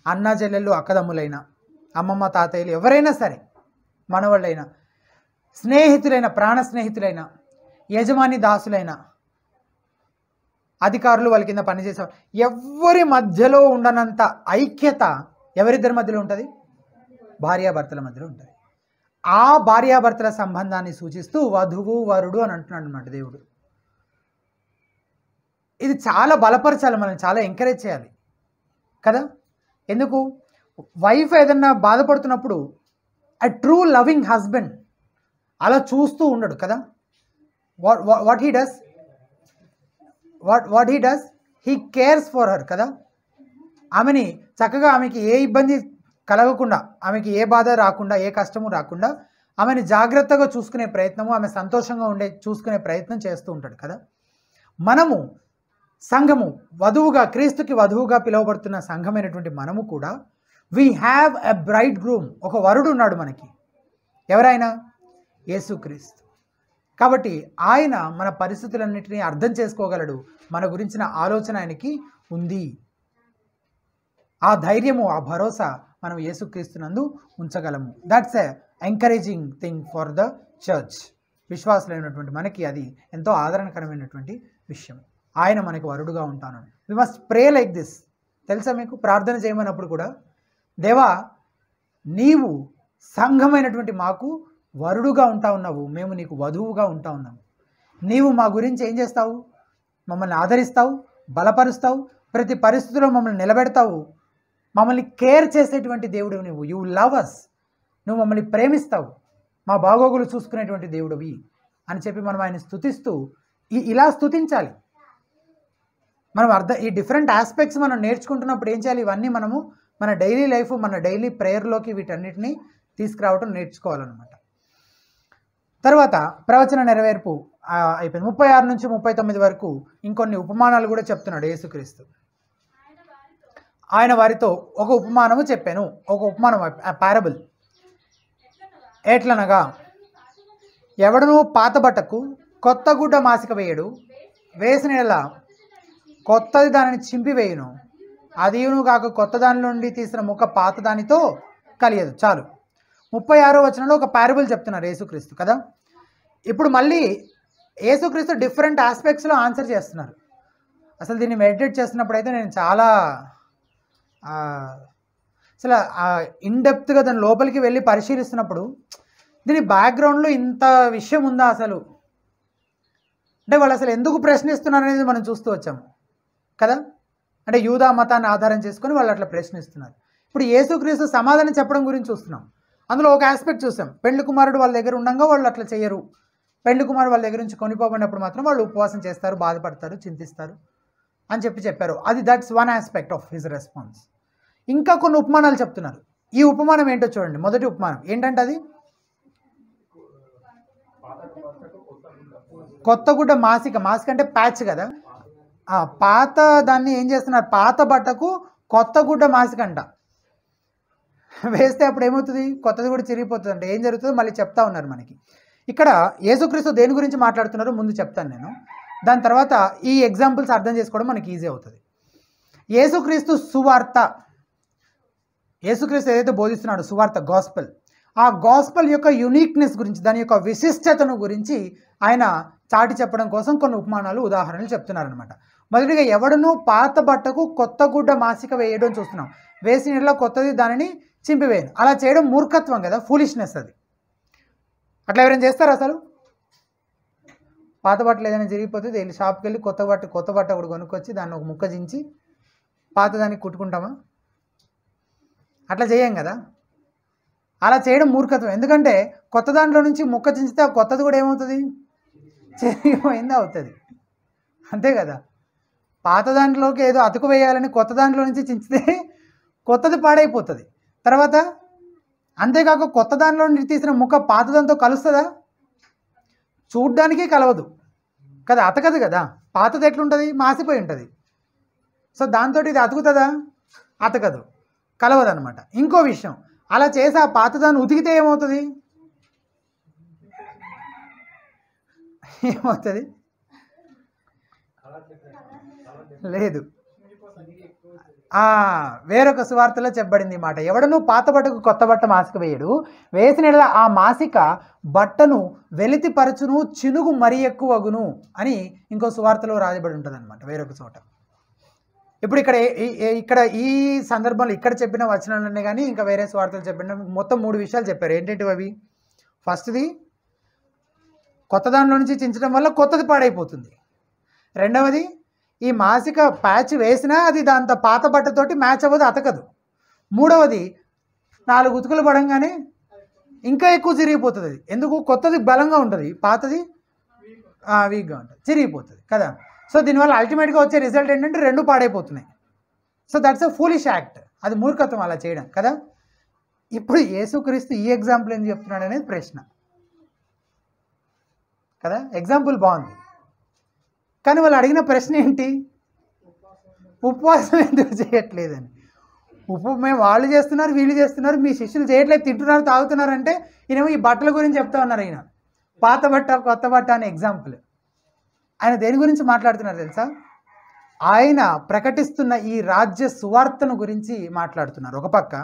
అన్న చెల్లెళ్ళు అక్కదమ్ములైనా, అమ్మమ్మ తాతయ్యలు ఎవరైనా సరే, మనవాళ్ళైనా, స్నేహితులైన, ప్రాణ స్నేహితులైన, యజమాని దాసులైన, అధికారులు వాళ్ళ కింద పనిచేసే ఎవరి మధ్యలో ఉండనంత ఐక్యత ఎవరిద్దరి మధ్యలో ఉంటుంది? భార్యాభర్తల మధ్యలో ఉంటుంది. ఆ భార్యాభర్తల సంబంధాన్ని సూచిస్తూ వధువు వరుడు అని అంటున్నాడు అన్నమాట దేవుడు. ఇది చాలా బలపరచాలి, మనం చాలా ఎంకరేజ్ చేయాలి కదా. ఎందుకు? వైఫ్ ఏదన్నా బాధపడుతున్నప్పుడు a true loving husband అలా చూస్తూ ఉండడు కదా. what he does, what he does, he cares for her కదా. ఆమెని చక్కగా, ఆమెకి ఏ ఇబ్బంది కలగకుండా, ఆమెకి ఏ బాధ రాకుండా, ఏ కష్టము రాకుండా ఆమెని జాగ్రత్తగా చూసుకునే ప్రయత్నము, ఆమె సంతోషంగా చూసుకునే ప్రయత్నం చేస్తూ ఉంటాడు కదా. మనము సంఘము, వధువుగా, క్రీస్తుకి వధువుగా పిలువబడుతున్న సంఘమైనటువంటి మనము కూడా we have a braid groom, ఒక వరుడు ఉన్నాడు మనకి. ఎవరైనా? యేసుక్రీస్తు. కాబట్టి ఆయన మన పరిస్థితులన్నింటినీ అర్థం చేసుకోగలడు, మన గురించిన ఆలోచన ఆయనకి ఉంది. ఆ ధైర్యము, ఆ భరోసా మనం యేసుక్రీస్తునందు ఉంచగలము. That's a encouraging thing for the church. విశ్వాసులైనటువంటి మనకి అది ఎంతో ఆదరణకరమైనటువంటి విషయం. ఆయన మనకి వరుడుగా ఉంటాను. We must pray like this. తెలుసా మీకు? ప్రార్థన చేయమన్నప్పుడు కూడా, దేవా నీవు సంఘమైనటువంటి మాకు వరుడుగా ఉంటా ఉన్నావు, మేము నీకు వధువుగా ఉంటా ఉన్నాము. నీవు మా గురించి ఏం చేస్తావు? మమ్మల్ని ఆదరిస్తావు, బలపరుస్తావు, ప్రతి పరిస్థితిలో మమ్మల్ని నిలబెడతావు, మమ్మల్ని కేర్ చేసేటువంటి దేవుడు నువ్వు. యూ లవ్ అస్, నువ్వు మమ్మల్ని ప్రేమిస్తావు, మా బాగోగులు చూసుకునేటువంటి దేవుడివి అని చెప్పి మనం ఆయన స్తుతిస్తూ ఇలా స్తుతించాలి. మనం ఈ డిఫరెంట్ ఆస్పెక్ట్స్ మనం నేర్చుకుంటున్నప్పుడు ఏం చేయాలి? ఇవన్నీ మనము మన డైలీ లైఫ్, మన డైలీ ప్రేయర్లోకి వీటన్నిటిని తీసుకురావటం నేర్చుకోవాలన్నమాట. తర్వాత ప్రవచన నెరవేర్పు అయిపోయింది. 36 నుంచి 39 వరకు ఇంకొన్ని ఉపమానాలు కూడా చెప్తున్నాడు యేసుక్రీస్తు. ఆయన వారితో ఒక ఉపమానము చెప్పాను. ఒక ఉపమానం, పారబుల్. ఎట్లనగా, ఎవడను పాత బట్టకు కొత్త గుడ్డ మాసిక వేయడు, వేసిన ఎలా కొత్తది దానిని చింపివేయును, అదియును కాక కొత్త దాని నుండి తీసిన ముక్క పాత దానితో కలియదు. చాలు. 36వ వచనంలో ఒక పారబుల్ చెప్తున్నారు యేసుక్రీస్తు కదా. ఇప్పుడు మళ్ళీ యేసుక్రీస్తు డిఫరెంట్ ఆస్పెక్ట్స్లో ఆన్సర్ చేస్తున్నారు. అసలు దీన్ని మెడిటేట్ చేస్తున్నప్పుడు అయితే నేను చాలా అసలు ఇన్డెప్త్గా దాని లోపలికి వెళ్ళి పరిశీలిస్తున్నప్పుడు దీని బ్యాక్గ్రౌండ్లో ఇంత విషయం ఉందా అసలు, అంటే వాళ్ళు అసలు ఎందుకు ప్రశ్నిస్తున్నారు అనేది మనం చూస్తూ వచ్చాము కదా. అంటే యూదా మతాన్ని ఆధారం చేసుకొని వాళ్ళు అట్లా ప్రశ్నిస్తున్నారు. ఇప్పుడు యేసుక్రీస్తు సమాధానం చెప్పడం గురించి చూస్తున్నాం. అందులో ఒక ఆస్పెక్ట్ చూసాం, పెండ్లి కుమారుడు వాళ్ళ దగ్గర ఉండగా వాళ్ళు అట్లా చేయరు, పెండ్లి కుమారుడు వాళ్ళ దగ్గర నుంచి కొనిపోబడినప్పుడు మాత్రం వాళ్ళు ఉపవాసం చేస్తారు, బాధపడతారు, చింతిస్తారు అని చెప్పారు. అది that's one aspect of his response. ఇంకా కొన్ని ఉపమానాలు చెప్తున్నారు. ఈ ఉపమానం ఏంటో చూడండి. మొదటి ఉపమానం ఏంటంటే, అది కొత్త గుడ్డ మాసిక. మాసిక అంటే ప్యాచ్ కదా. పాత దాన్ని ఏం చేస్తున్నారు? పాత బట్టకు కొత్త గుడ్డ మాసిక అంట వేస్తే అప్పుడు ఏమవుతుంది? కొత్తది కూడా చిరిగిపోతుంది. అంటే ఏం జరుగుతుందో మళ్ళీ చెప్తా ఉన్నారు మనకి. ఇక్కడ యేసుక్రీస్తు దేని గురించి మాట్లాడుతున్నారో ముందు చెప్తాను నేను, దాని తర్వాత ఈ ఎగ్జాంపుల్స్ అర్థం చేసుకోవడం మనకి ఈజీ అవుతుంది. యేసుక్రీస్తు సువార్త, యేసుక్రీస్తు ఏదైతే బోధిస్తున్నాడో సువార్త, గాస్పెల్, ఆ గాస్పెల్ యొక్క యునిక్నెస్ గురించి, దాని యొక్క విశిష్టతను గురించి ఆయన చాటి చెప్పడం కోసం కొన్ని ఉపమానాలు, ఉదాహరణలు చెప్తున్నారనమాట. మొదటిగా, ఎవడను పాత బట్టకు కొత్త గుడ్డ మాసిక వేయడం చూస్తున్నాం, వేసిన నీళ్ళలో కొత్తది దానిని చింపివేయను. అలా చేయడం మూర్ఖత్వం కదా, ఫూలిష్నెస్ అది. అట్లా ఎవరైనా చేస్తారా అసలు? పాత బట్టలు ఏదైనా జరిగిపోతే వెళ్ళి షాప్కి వెళ్ళి కొత్త బట్ట ఒకటి కొనుక్కొచ్చి దాన్ని ఒక ముక్క చించి పాతదానికి కుట్టుకుంటామా? అట్లా చేయం కదా. అలా చేయడం మూర్ఖత్వం. ఎందుకంటే కొత్త దాంట్లో నుంచి ముక్క చించితే ఆ కొత్తది కూడా ఏమవుతుంది? చెరిగిపోయింది అవుతుంది. అంతే కదా. పాత దాంట్లోకి ఏదో అతుకు వేయాలని కొత్త దాంట్లో నుంచి చించితే కొత్తది పాడైపోతుంది. తర్వాత అంతేకాక కొత్త దాంట్లో నుంచి తీసిన ముక్క పాత దాంతో కలుస్తుందా? చూడ్డానికి కలవదు కదా, అతకదు కదా. పాతది ఎట్లుంటుంది? మాసిపోయి ఉంటుంది. సో దాంతో ఇది అతుకుతుందా? అతకదు, కలవదు అనమాట. ఇంకో విషయం, అలా చేసి ఆ పాతదాన్ని ఉతికితే ఏమవుతుంది? ఏమవుతుంది? లేదు. వేరొక సువార్తలో చెప్పబడింది ఈ మాట, ఎవడను పాత బట్టకు కొత్త బట్ట మాసిక వేయడు, వేసిన ఆ మాసిక బట్టను వెలితిపరచును, చినుగు మరి ఎక్కువగును అని ఇంకో సువార్తలో రాయబడి ఉంటుంది అనమాట వేరొక చోట. ఇప్పుడు ఇక్కడ ఈ సందర్భంలో ఇక్కడ చెప్పిన వచనాలనే కానీ ఇంకా వేరే సువార్తలు చెప్పిన మొత్తం 3 విషయాలు చెప్పారు. ఏంటంటే అవి, ఫస్ట్ది కొత్త దానిలో నుంచి చించడం వల్ల కొత్తది పాడైపోతుంది. రెండవది, ఈ మాసిక ప్యాచ్ వేసినా అది దాంతో పాత బట్టతోటి మ్యాచ్ అవ్వదు, అతకదు. మూడవది, 4 ఉతుకులు పడంగానే ఇంకా ఎక్కువ చిరిగిపోతుంది. అది ఎందుకు? కొత్తది బలంగా ఉంటుంది, పాతది వీక్గా ఉంటుంది, చిరిగిపోతుంది కదా. సో దీనివల్ల అల్టిమేట్గా వచ్చే రిజల్ట్ ఏంటంటే 2 పాడైపోతున్నాయి. So that's a foolish act. అది మూర్ఖత్వం అలా చేయడం కదా. ఇప్పుడు యేసుక్రీస్తు ఈ ఎగ్జాంపుల్ ఎందుకు చెప్తున్నాడు అనేది ప్రశ్న కదా. ఎగ్జాంపుల్ బాగుంది, కానీ వాళ్ళు అడిగిన ప్రశ్న ఏంటి? ఉపవాసం ఎందుకు చేయట్లేదని. మేము వాళ్ళు చేస్తున్నారు, వీళ్ళు చేస్తున్నారు, మీ శిష్యులు చేయట్లేదు, తింటున్నారు, తాగుతున్నారు అంటే ఈయనేమో ఈ బట్టల గురించి చెప్తా ఉన్నారు. ఈయన పాత బట్ట కొత్త బట్ట అనే ఎగ్జాంపుల్. ఆయన దేని గురించి మాట్లాడుతున్నారు తెలుసా? ఆయన ప్రకటిస్తున్న ఈ రాజ్య సువార్తను గురించి మాట్లాడుతున్నారు. ఒక పక్క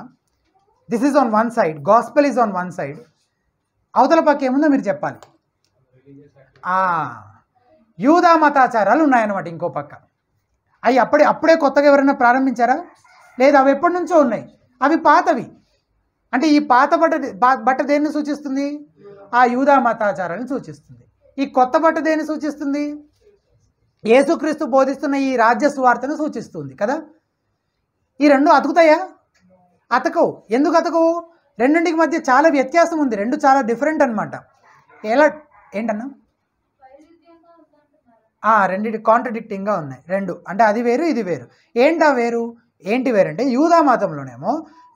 this is on one side, gospel is on one side. అవతల పక్క ఏముందో మీరు చెప్పాలి. యూదా మతాచారాలు ఉన్నాయన్నమాట ఇంకో పక్క. అవి అప్పుడే కొత్తగా ఎవరైనా ప్రారంభించారా? లేదు, అవి ఎప్పటి నుంచో ఉన్నాయి. అవి పాతవి. అంటే ఈ పాత బట్ట దేన్ని సూచిస్తుంది? ఆ యూదా మతాచారాన్ని సూచిస్తుంది. ఈ కొత్త బట్ట దేన్ని సూచిస్తుంది? యేసుక్రీస్తు బోధిస్తున్న ఈ రాజ్య సువార్తను సూచిస్తుంది కదా. ఈ 2 అతుకుతాయా? అతకవు. ఎందుకు అతకవు? రెండింటికి మధ్య చాలా వ్యత్యాసం ఉంది. 2 చాలా డిఫరెంట్ అనమాట. ఎలా? ఏంటన్నా? రెండింటి కాంట్రడిక్టింగ్గా ఉన్నాయి 2. అంటే అది వేరు, ఇది వేరు. ఏంటి వేరు అంటే, యూదా మతంలోనేమో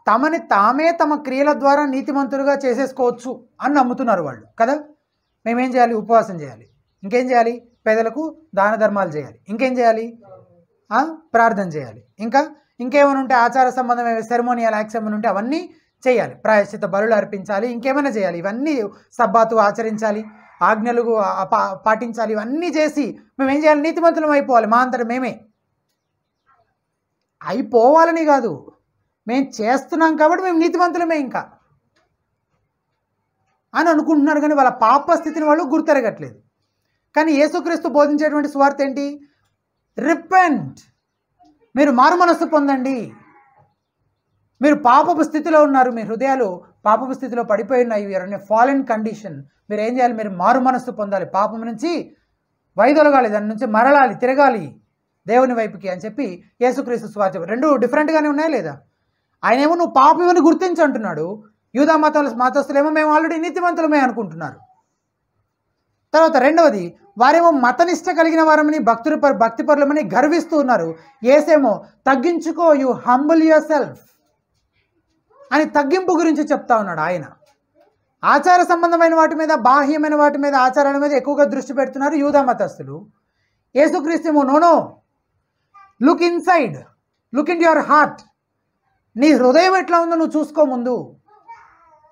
తమని తామే తమ క్రియల ద్వారా నీతిమంతులుగా చేసేసుకోవచ్చు అని నమ్ముతున్నారు వాళ్ళు కదా. మేమేం చేయాలి? ఉపవాసం చేయాలి. ఇంకేం చేయాలి? పేదలకు దాన ధర్మాలు చేయాలి. ఇంకేం చేయాలి? ప్రార్థన చేయాలి. ఇంకేమైనా ఉంటే ఆచార సంబంధమైన సెరమోనియల్ యాక్ట్స్ ఏమైనా ఉంటే అవన్నీ చేయాలి. ప్రాయశ్చిత బలులు అర్పించాలి. ఇంకేమైనా చేయాలి. ఇవన్నీ సబ్బాతు ఆచరించాలి, ఆజ్ఞలు పాటించాలి. ఇవన్నీ చేసి మేమేం చేయాలి? నీతిమంతులం అయిపోవాలి. మా అంతటా మేమే అయిపోవాలని కాదు, మేము చేస్తున్నాం కాబట్టి మేము నీతిమంతులమే ఇంకా అని అనుకుంటున్నారు. కానీ వాళ్ళ పాప స్థితిని వాళ్ళు గుర్తెరగట్లేదు. కానీ యేసుక్రీస్తు బోధించేటువంటి సువార్త ఏంటి? రిపెంట్, మీరు మారు మనస్సు పొందండి. మీరు పాపపు స్థితిలో ఉన్నారు, మీ హృదయాలు పాపపు స్థితిలో పడిపోయి ఉన్నాయి, you are in a fallen condition. మీరు ఏం చేయాలి? మీరు మారు మనస్సు పొందాలి, పాపం నుంచి వైదొలగాలి, దాని నుంచి మరలాలి, తిరగాలి దేవుని వైపుకి అని చెప్పి యేసుక్రీస్తు సువార్త. 2 డిఫరెంట్గానే ఉన్నాయా లేదా? ఆయనేమో నువ్వు పాపమని గుర్తించి అంటున్నాడు. యూదా మతస్థులేమో మేము ఆల్రెడీ నీతిమంతులమే అనుకుంటున్నారు. తర్వాత రెండవది, వారేమో మతనిష్ట కలిగిన వారమని భక్తిపరులమని గర్విస్తూ ఉన్నారు. యేసేమో తగ్గించుకో, యు హంబుల్ యువర్ సెల్ఫ్ అని తగ్గింపు గురించి చెప్తా ఉన్నాడు. ఆయన ఆచార సంబంధమైన వాటి మీద, బాహ్యమైన వాటి మీద, ఆచారాల మీద ఎక్కువగా దృష్టి పెడుతున్నారు యూదా మతస్థులు. యేసుక్రీస్తు no, look inside, look in your heart. నీ హృదయం ఎట్లా ఉందో నువ్వు చూసుకో ముందు.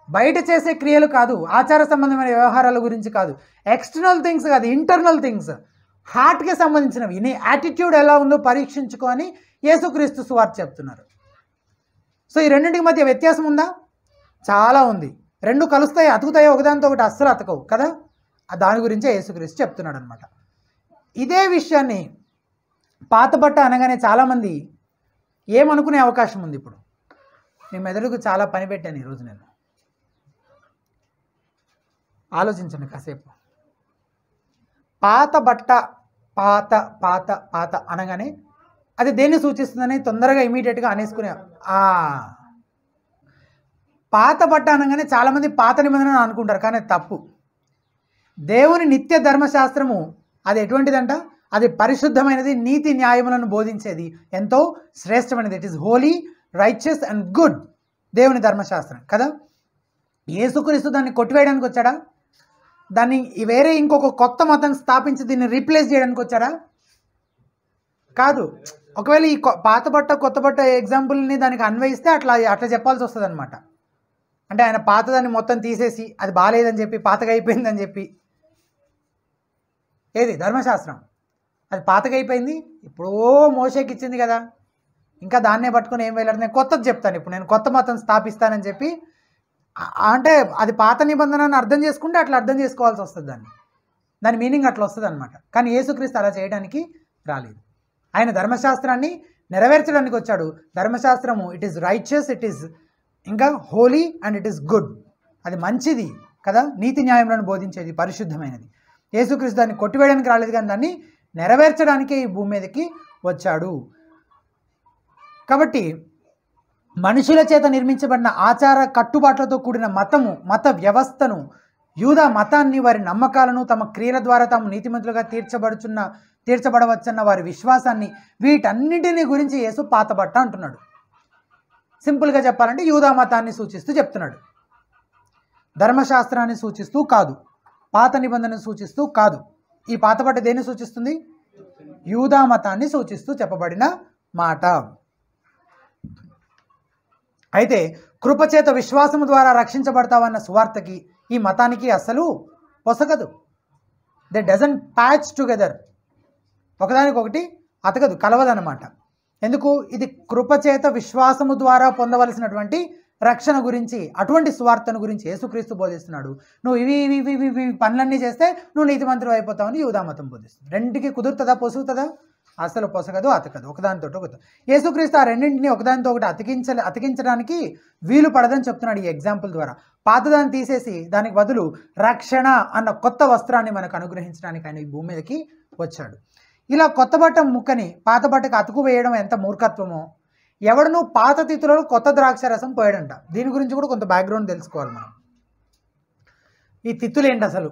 బయట చేసే క్రియలు కాదు, ఆచార సంబంధమైన వ్యవహారాల గురించి కాదు, ఎక్స్టర్నల్ థింగ్స్ కాదు, ఇంటర్నల్ థింగ్స్, హార్ట్కి సంబంధించినవి. నీ యాటిట్యూడ్ ఎలా ఉందో పరీక్షించుకో అని యేసుక్రీస్తు సువార్త చెప్తున్నారు. సో ఈ రెండింటికి మధ్య వ్యత్యాసం ఉందా? చాలా ఉంది. 2 కలుస్తాయి, అతుకుతాయి, ఒకదానితో ఒకటి అస్సలు అతకవు కదా. దాని గురించే యేసుక్రీస్తు చెప్తున్నాడు అనమాట. ఇదే విషయాన్ని పాత బట్ట అనగానే చాలామంది ఏమనుకునే అవకాశం ఉంది. ఇప్పుడు మీ మెదడుకు చాలా పని పెట్టాను ఈరోజు నేను. ఆలోచించండి కాసేపు. పాత బట్ట, పాత పాత పాత అనగానే అది దేన్ని సూచిస్తుందని తొందరగా ఇమీడియట్గా అనేసుకునే పాత బట్ట అనగానే చాలామంది పాత నిబంధన అనుకుంటారు, కానీ తప్పు. దేవుని నిత్య ధర్మశాస్త్రము అది ఎటువంటిదంట? అది పరిశుద్ధమైనది, నీతి న్యాయములను బోధించేది, ఎంతో శ్రేష్టమైనది. It is holy, righteous and good. దేవుని ధర్మశాస్త్రం కదా. యేసుక్రీస్తు దాన్ని కొట్టివేయడానికి వచ్చాడా? దాన్ని వేరే ఇంకొక కొత్త మతం స్థాపించి దీన్ని రీప్లేస్ చేయడానికి వచ్చాడా? కాదు. ఒకవేళ ఈ పాత బట్ట కొత్త బట్ట ఎగ్జాంపుల్ని దానికి అన్వయిస్తే అట్లా చెప్పాల్సి వస్తుంది అనమాట. అంటే ఆయన పాతదాన్ని మొత్తం తీసేసి అది బాగాలేదని చెప్పి, పాతగా అయిపోయిందని చెప్పి, ఏది ధర్మశాస్త్రం అది పాతగా అయిపోయింది, ఇప్పుడో మోషేకి ఇచ్చింది కదా, ఇంకా దాన్నే పట్టుకుని ఏం వెళ్ళారు, నేను కొత్తది చెప్తాను, ఇప్పుడు నేను కొత్త మతం స్థాపిస్తానని చెప్పి, అంటే అది పాత నిబంధనను అర్థం చేసుకుంటే అట్లా అర్థం చేసుకోవాల్సి వస్తుంది, దాని మీనింగ్ అట్లా వస్తుంది అనమాట. కానీ యేసుక్రీస్తు అలా చేయడానికి రాలేదు. ఆయన ధర్మశాస్త్రాన్ని నెరవేర్చడానికి వచ్చాడు. ధర్మశాస్త్రము it is righteous, it is ఇంకా holy and it is good. అది మంచిది కదా, నీతి న్యాయములను బోధించేది, పరిశుద్ధమైనది. యేసుక్రీస్తు దాన్ని కొట్టివేయడానికి రాలేదు, కానీ దాన్ని నెరవేర్చడానికే ఈ భూమి మీదకి వచ్చాడు. కాబట్టి మనుషుల చేత నిర్మించబడిన ఆచార కట్టుబాట్లతో కూడిన మత వ్యవస్థను, యూదా మతాన్ని, వారి నమ్మకాలను, తమ క్రియల ద్వారా తాము నీతిమంతులుగా తీర్చబడవచ్చన్న వారి విశ్వాసాన్ని, వీటన్నిటిని గురించి యేసు పాతబట్ట అంటున్నాడు. సింపుల్గా చెప్పాలంటే యూదా మతాన్ని సూచిస్తూ చెప్తున్నాడు, ధర్మశాస్త్రాన్ని సూచిస్తూ కాదు, పాత నిబంధనను సూచిస్తూ కాదు. ఈ పాతబట్ట దేన్ని సూచిస్తుంది? యూదా మతాన్ని సూచిస్తూ చెప్పబడిన మాట. అయితే కృపచేత విశ్వాసము ద్వారా రక్షించబడతావన్న సువార్తకి ఈ మతానికి అస్సలు పొసగదు. దే డజంట్ ప్యాచ్ టుగెదర్, ఒకదానికొకటి అతకదు, కలవదన్నమాట. ఎందుకు? ఇది కృపచేత విశ్వాసము ద్వారా పొందవలసినటువంటి రక్షణ గురించి, అటువంటి సువార్తను గురించి యేసుక్రీస్తు బోధిస్తున్నాడు. నువ్వు ఇవి పనులన్నీ చేస్తే నువ్వు నీతిమంతుడు అయిపోతావని యూదా మతం బోధిస్తుంది. రెండింటికి కుదురుతుందా? పొసుగుతుందా? అసలు పొసగదు, అతకదు, ఒకదానితో ఒకటి. యేసుక్రీస్తు ఆ రెండింటిని ఒకదానితో ఒకటి అతికించడానికి వీలు పడదని చెప్తున్నాడు ఈ ఎగ్జాంపుల్ ద్వారా. పాతదాన్ని తీసేసి దానికి బదులు రక్షణ అన్న కొత్త వస్త్రాన్ని మనకు అనుగ్రహించడానికి ఆయన ఈ భూమి మీదకి వచ్చాడు. ఇలా కొత్త బట్ట ముక్కని పాత బట్టకు అతుకు వేయడం ఎంత మూర్ఖత్వమో, ఎవడను పాత తిథులలో కొత్త ద్రాక్ష రసం పోయాడంట. దీని గురించి కూడా కొంత బ్యాక్గ్రౌండ్ తెలుసుకోవాలి మనం. ఈ తిత్తులు ఏంటి అసలు?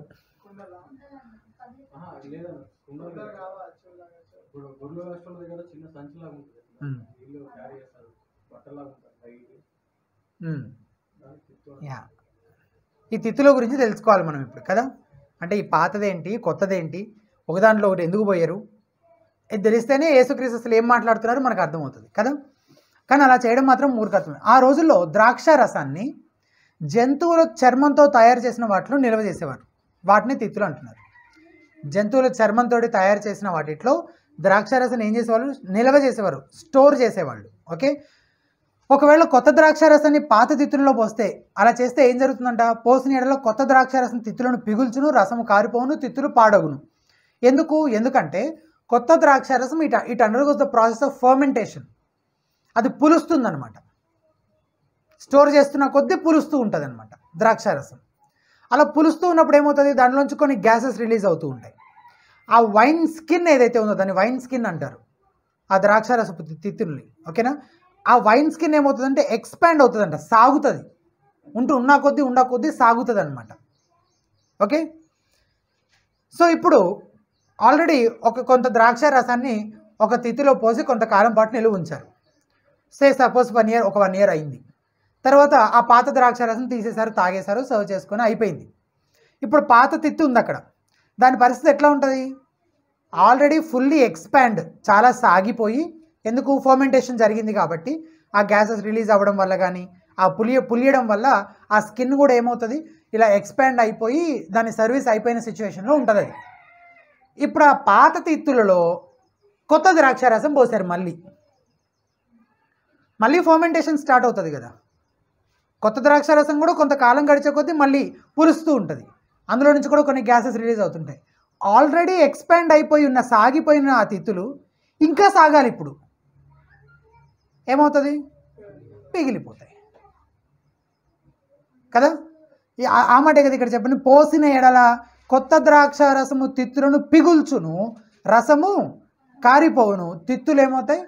ఈ తిత్తుల గురించి తెలుసుకోవాలి మనం ఇప్పుడు కదా. అంటే ఈ పాతదేంటి కొత్తదేంటి, ఒకదాంట్లో ఒకటి ఎందుకు పోయారు, ఇది తెలిస్తేనే యేసుక్రీస్తు అసలు ఏం మాట్లాడుతున్నారో మనకు అర్థమవుతుంది కదా. కానీ అలా చేయడం మాత్రం మూర్ఖత్వమే. ఆ రోజుల్లో ద్రాక్ష రసాన్ని జంతువుల చర్మంతో తయారు చేసిన వాటిలో నిల్వ చేసేవారు, వాటిని తిత్తులు అంటున్నారు. జంతువుల చర్మంతో తయారు చేసిన వాటిలో ద్రాక్ష రసాన్ని ఏం చేసేవాళ్ళు? నిల్వ చేసేవారు, స్టోర్ చేసేవాళ్ళు. ఓకే, ఒకవేళ కొత్త ద్రాక్ష రసాన్ని పాత తిత్తులలో పోస్తే, అలా చేస్తే ఏం జరుగుతుందంట? పోసిన ఎడలో కొత్త ద్రాక్ష రసం తిత్తులను పిగుల్చును, రసము కారిపోవును, తిత్తులు పాడగును. ఎందుకంటే కొత్త ద్రాక్ష రసం it undergoes the process of fermentation. అది పులుస్తుంది అనమాట, స్టోర్ చేస్తున్న కొద్దీ పులుస్తూ ఉంటుంది అనమాట ద్రాక్ష రసం. అలా పులుస్తూ ఉన్నప్పుడు ఏమవుతుంది? దానిలోంచి కొన్ని గ్యాసెస్ రిలీజ్ అవుతూ ఉంటాయి. ఆ వైన్ స్కిన్ ఏదైతే ఉందో దాన్ని వైన్ స్కిన్ అంటారు, ఆ ద్రాక్ష రసపు తిత్తుల్ని. ఓకేనా? ఆ వైన్ స్కిన్ ఏమవుతుందంటే ఎక్స్పాండ్ అవుతుందంట, సాగుతుంది, ఉన్న కొద్దీ సాగుతుంది అనమాట. ఓకే, సో ఇప్పుడు ఆల్రెడీ కొంత ద్రాక్ష రసాన్ని ఒక తిత్తిలో పోసి కొంతకాలం పాటు నిలువ ఉంచారు. సపోజ్ 1 year, ఒక 1 year అయింది. తర్వాత ఆ పాత ద్రాక్ష రసం తీసేశారు, తాగేశారు, సర్వ్ చేసుకొని అయిపోయింది. ఇప్పుడు పాత తిత్తి ఉంది అక్కడ, దాని పరిస్థితి ఎట్లా ఉంటుంది? ఆల్రెడీ ఫుల్లీ ఎక్స్పాండ్, చాలా సాగిపోయి, ఎందుకు? ఫర్మెంటేషన్ జరిగింది కాబట్టి ఆ గ్యాసెస్ రిలీజ్ అవ్వడం వల్ల కానీ ఆ పులియడం వల్ల ఆ స్కిన్ కూడా ఏమవుతుంది? ఇలా ఎక్స్పాండ్ అయిపోయి దాని సర్వీస్ అయిపోయిన సిచ్యువేషన్లో ఉంటుంది అది. ఇప్పుడు ఆ పాత తిత్తులలో కొత్త ద్రాక్ష రసం పోసారు, మళ్ళీ ఫర్మెంటేషన్ స్టార్ట్ అవుతుంది కదా. కొత్త ద్రాక్ష రసం కూడా కొంతకాలం గడిచే కొద్దీ మళ్ళీ పులుస్తూ ఉంటుంది, అందులో నుంచి కూడా కొన్ని గ్యాసెస్ రిలీజ్ అవుతుంటాయి. ఆల్రెడీ ఎక్స్పాండ్ అయిపోయి ఉన్న, సాగిపోయిన ఆ తిత్తులు ఇంకా సాగాలి. ఇప్పుడు ఏమవుతుంది? పిగిలిపోతాయి కదా. ఆ మాట కదా ఇక్కడ చెప్పండి. పోసిన ఎడల కొత్త ద్రాక్ష రసము తిత్తులను పిగుల్చును, రసము కారిపోవును, తిత్తులు ఏమవుతాయి?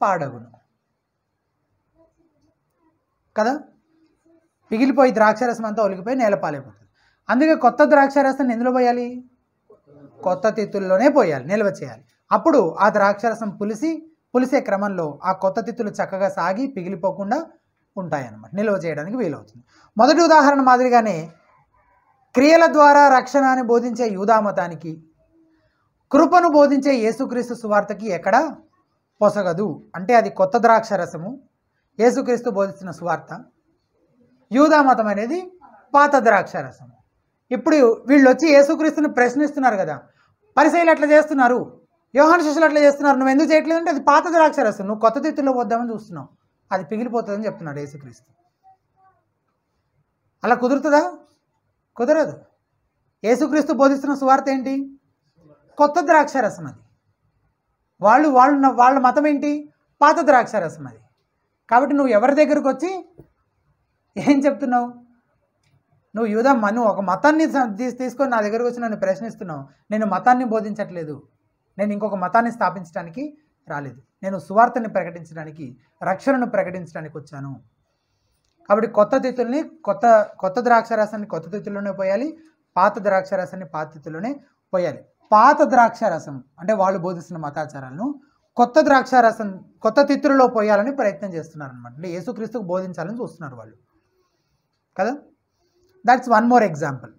పాడగును కదా. పిగిలిపోయి ద్రాక్షారసం అంతా ఒలిగిపోయి నేలపాలైపోతుంది. అందుకే కొత్త ద్రాక్షారసాన్ని ఎందులో పోయాలి? కొత్త తిత్తుల్లోనే పోయాలి, నిల్వ చేయాలి. అప్పుడు ఆ ద్రాక్షారసం పులిసే క్రమంలో ఆ కొత్త తిత్తులు చక్కగా సాగి పిగిలిపోకుండా ఉంటాయన్నమాట, నిల్వ చేయడానికి వీలవుతుంది. మొదటి ఉదాహరణ మాదిరిగానే క్రియల ద్వారా రక్షణ అని బోధించే యూదా మతానికి, కృపను బోధించే యేసుక్రీస్తు సువార్తకి ఎక్కడ పొసగదు. అంటే అది కొత్త ద్రాక్షారసము, యేసుక్రీస్తు బోధిస్తున్న సువార్త. యూదా మతం అనేది పాత ద్రాక్షారసము. ఇప్పుడు వీళ్ళు వచ్చి యేసుక్రీస్తుని ప్రశ్నిస్తున్నారు కదా, పరిసయ్యులు అట్లా చేస్తున్నారు, యోహాను శిష్యులు అట్లా చేస్తున్నారు, నువ్వు ఎందుకు చేయట్లేదు అంటే అది పాత ద్రాక్షారసం, నువ్వు కొత్త తిత్తుల్లో పోద్దామని చూస్తున్నావు, అది పిగిలిపోతుందని చెప్తున్నాడు యేసుక్రీస్తు. అలా కుదురుతుందా? కుదరదు. యేసుక్రీస్తు బోధిస్తున్న సువార్త ఏంటి? కొత్త ద్రాక్షారసం. అది వాళ్ళ మతం ఏంటి? పాత ద్రాక్షారసం. అది కాబట్టి నువ్వు ఎవరి దగ్గరకు వచ్చి ఏం చెప్తున్నావు? నువ్వు నువ్వు ఒక మతాన్ని తీసుకొని నా దగ్గరకు వచ్చి నన్ను ప్రశ్నిస్తున్నావు. నేను మతాన్ని బోధించట్లేదు, నేను ఇంకొక మతాన్ని స్థాపించడానికి రాలేదు, నేను సువార్తని ప్రకటించడానికి, రక్షణను ప్రకటించడానికి వచ్చాను. కాబట్టి కొత్త తిత్తుల్ని కొత్త ద్రాక్షారసాన్ని కొత్త తిత్తుల్లోనే పోయాలి, పాత ద్రాక్షారసాన్ని పాత తిత్తుల్లోనే పోయాలి. పాత ద్రాక్షారసం అంటే వాళ్ళు బోధిస్తున్న మతాచారాలను కొత్త తిత్తులలో పోయాలని ప్రయత్నం చేస్తున్నారు అనమాట. అంటే యేసుక్రీస్తుకు బోధించాలని చూస్తున్నారు వాళ్ళు కదా. That's one more example.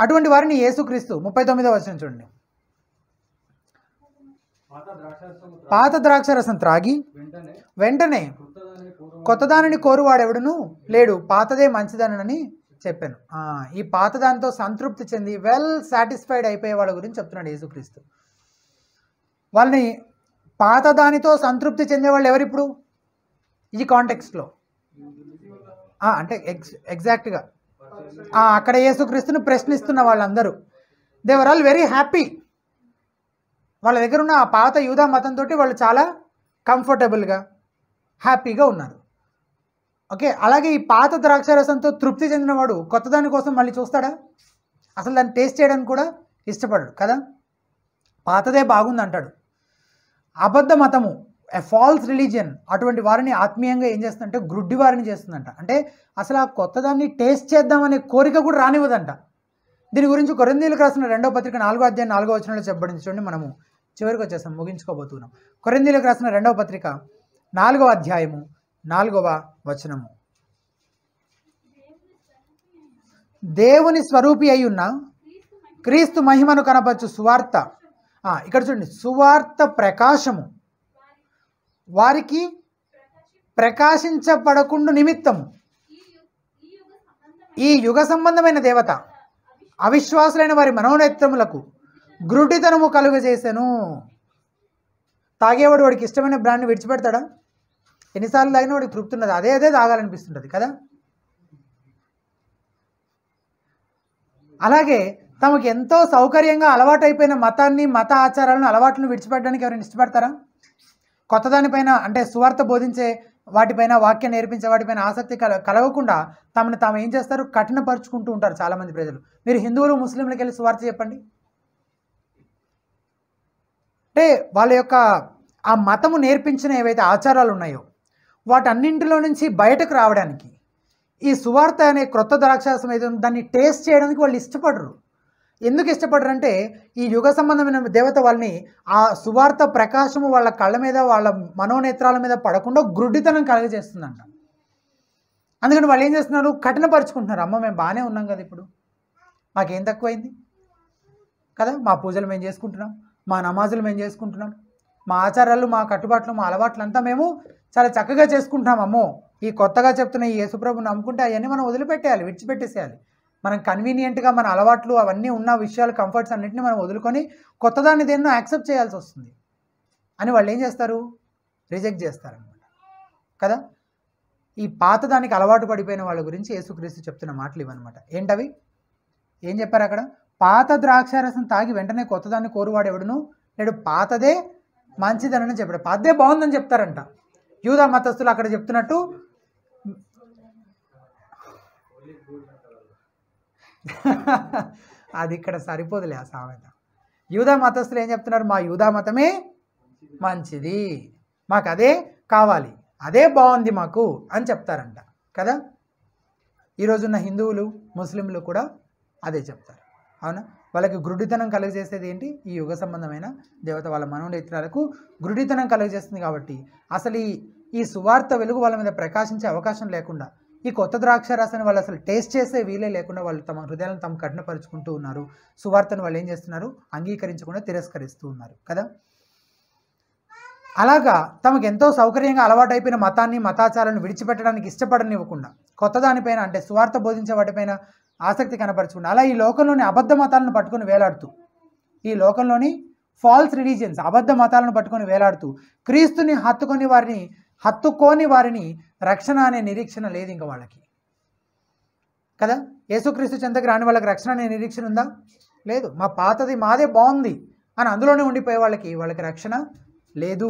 అటువంటి వారిని యేసుక్రీస్తు 39వ వచనం చూడండి. పాత ద్రాక్షారసం త్రాగి వెంటనే కొత్తదానిని కోరువాడెవడును లేడు, పాతదే మంచిదనని చెప్పాను. ఈ పాతదానితో సంతృప్తి చెంది వెల్ సాటిస్ఫైడ్ అయిపోయే వాళ్ళ గురించి చెప్తున్నాడు యేసుక్రీస్తు. వాళ్ళని పాతదానితో సంతృప్తి చెందేవాళ్ళు ఎవరు ఇప్పుడు ఈ కాంటెక్స్ట్లో? అంటే ఎగ్జాక్ట్గా అక్కడ యేసుక్రీస్తుని ప్రశ్నిస్తున్న వాళ్ళందరూ they were all very happy. వాళ్ళ దగ్గర ఉన్న ఆ పాత యూదా మతంతో వాళ్ళు చాలా కంఫర్టబుల్గా హ్యాపీగా ఉన్నారు. ఓకే, అలాగే ఈ పాత ద్రాక్షారసంతో తృప్తి చెందినవాడు కొత్త దాని కోసం మళ్ళీ చూస్తాడా? అసలు దాన్ని టేస్ట్ చేయడానికి కూడా ఇష్టపడడు కదా. పాతదే బాగుంది అంటాడు. అబద్ధ మతము, ఎ ఫాల్స్ రిలీజియన్, అటువంటి వారిని ఆత్మీయంగా ఏం చేస్తుందంటే గ్రుడ్డి వారిని చేస్తుందంట. అంటే అసలు ఆ కొత్తదాన్ని టేస్ట్ చేద్దామనే కోరిక కూడా రానివ్వదంట. దీని గురించి కొరింథీయులకు రాసిన 2వ పత్రిక 4వ అధ్యాయం 4వ వచనంలో చెప్పబడింది. చూడండి, మనము చివరికి వచ్చేసాం, ముగించుకోబోతున్నాం. కొరింథీయులకు రాసిన 2వ పత్రిక 4వ అధ్యాయము 4వ వచనము. దేవుని స్వరూపి అయి ఉన్న క్రీస్తు మహిమను కనపరచు సువార్త, ఇక్కడ చూడండి, సువార్త ప్రకాశము వారికి ప్రకాశించబడకుండా నిమిత్తము ఈ యుగ సంబంధమైన దేవత అవిశ్వాసులైన వారి మనోనేత్రములకు గ్రుడ్డితనము కలుగజేసెను. తాగేవాడు వాడికి ఇష్టమైన బ్రాండ్ని విడిచిపెడతాడా? ఎన్నిసార్లు తాగినా వాడికి తృప్తి ఉన్నది, అదే తాగాలనిపిస్తుంటుంది కదా. అలాగే తమకు ఎంతో సౌకర్యంగా అలవాటైపోయిన మతాన్ని, మత ఆచారాలను, అలవాట్లను విడిచిపెట్టడానికి ఎవరైనా ఇష్టపడతారా? కొత్త దానిపైన అంటే సువార్త బోధించే వాటిపైన, వాక్యం నేర్పించే వాటిపైన ఆసక్తి కలగకుండా తమను తాము ఏం చేస్తారు? కఠినపరుచుకుంటూ ఉంటారు చాలామంది ప్రజలు. మీరు హిందువులు ముస్లింలకు వెళ్ళి సువార్త చెప్పండి, అంటే వాళ్ళ యొక్క ఆ మతము నేర్పించిన ఏవైతే ఆచారాలు ఉన్నాయో వాటన్నింటిలో నుంచి బయటకు రావడానికి ఈ సువార్త అనే క్రొత్త ద్రాక్షారసం ఏదో దాన్ని టేస్ట్ చేయడానికి వాళ్ళు ఇష్టపడరు. ఎందుకు ఇష్టపడరు అంటే ఈ యుగ సంబంధమైన దేవత వాళ్ళని ఆ సువార్త ప్రకాశము వాళ్ళ కళ్ళ మీద, వాళ్ళ మనోనేత్రాల మీద పడకుండా గ్రుడ్డితనం కలుగజేస్తుందంట. అందుకని వాళ్ళు ఏం చేస్తున్నారు? కఠినపరుచుకుంటున్నారు. అమ్మ మేము బాగానే ఉన్నాం కదా, ఇప్పుడు మాకేం తక్కువైంది కదా, మా పూజలు మేము చేసుకుంటున్నాం, మా నమాజులు మేము చేసుకుంటున్నాం, మా ఆచారాలు, మా కట్టుబాట్లు, మా అలవాట్లు అంతా మేము చాలా చక్కగా చేసుకుంటున్నాం. అమ్మో, ఈ కొత్తగా చెప్తున్న ఈ యేసుప్రభుని నమ్ముకుంటే అవన్నీ మనం వదిలిపెట్టేయాలి, విడిచిపెట్టేసేయాలి. మనం కన్వీనియంట్గా మన అలవాట్లు అవన్నీ ఉన్న విషయాలు, కంఫర్ట్స్ అన్నింటినీ మనం వదులుకొని కొత్తదాన్ని దేన్నో యాక్సెప్ట్ చేయాల్సి వస్తుంది అని వాళ్ళు ఏం చేస్తారు? రిజెక్ట్ చేస్తారనమాట కదా. ఈ పాతదానికి అలవాటు పడిపోయిన వాళ్ళ గురించి యేసుక్రీస్తు చెప్తున్న మాటలు ఇవన్నమాట. ఏంటవి? ఏం చెప్పారు అక్కడ? పాత ద్రాక్షారసం తాగి వెంటనే కొత్తదాన్ని కోరువాడు ఎవడును లేడు, పాతదే మంచిదనని చెప్పాడు. పాతదే బాగుందని చెప్తారంట యూదా మతస్థులు. అక్కడ చెప్తున్నట్టు అది ఇక్కడ సరిపోదులే ఆ సామెత. యూదా మతస్థులు ఏం చెప్తున్నారు? మా యూదా మతమే మంచిది, మాకు అదే కావాలి, అదే బాగుంది మాకు అని చెప్తారంట కదా. ఈరోజున్న హిందువులు ముస్లింలు కూడా అదే చెప్తారు, అవునా. వాళ్ళకి గురుడితనం కలుగజేసేది ఏంటి? ఈ యుగ సంబంధమైన దేవత వాళ్ళ మనోనేత్రాలకు గురుడితనం కలుగజేస్తుంది. కాబట్టి అసలు ఈ సువార్త వెలుగు వాళ్ళ మీద ప్రకాశించే అవకాశం లేకుండా, ఈ కొత్త ద్రాక్ష రసాన్ని వాళ్ళు అసలు టేస్ట్ చేసే వీలే లేకుండా వాళ్ళు తమ హృదయాలను తమ కఠినపరుచుకుంటూ ఉన్నారు. సువార్తను వాళ్ళు ఏం చేస్తున్నారు? అంగీకరించకుండా తిరస్కరిస్తూ ఉన్నారు కదా. అలాగా తమకు ఎంతో సౌకర్యంగా అలవాటైపోయిన మతాన్ని, మతాచారాలను విడిచిపెట్టడానికి ఇష్టపడనివ్వకుండా, కొత్త దానిపైన అంటే సువార్త బోధించే వాటిపైన ఆసక్తి కనపరచకుండా, అలా ఈ లోకంలోని అబద్ధ మతాలను పట్టుకొని వేలాడుతూ, ఈ లోకంలోని ఫాల్స్ రిలీజియన్స్ అబద్ధ మతాలను పట్టుకొని వేలాడుతూ, క్రీస్తుని హత్తుకోని వారిని రక్షణ అనే నిరీక్షణ లేదు ఇంకా వాళ్ళకి కదా. యేసుక్రీస్తు చెంతకు రాని వాళ్ళకి రక్షణ అనే నిరీక్షణ ఉందా? లేదు. మా పాతది మాదే బాగుంది అని అందులోనే ఉండిపోయే వాళ్ళకి రక్షణ లేదు.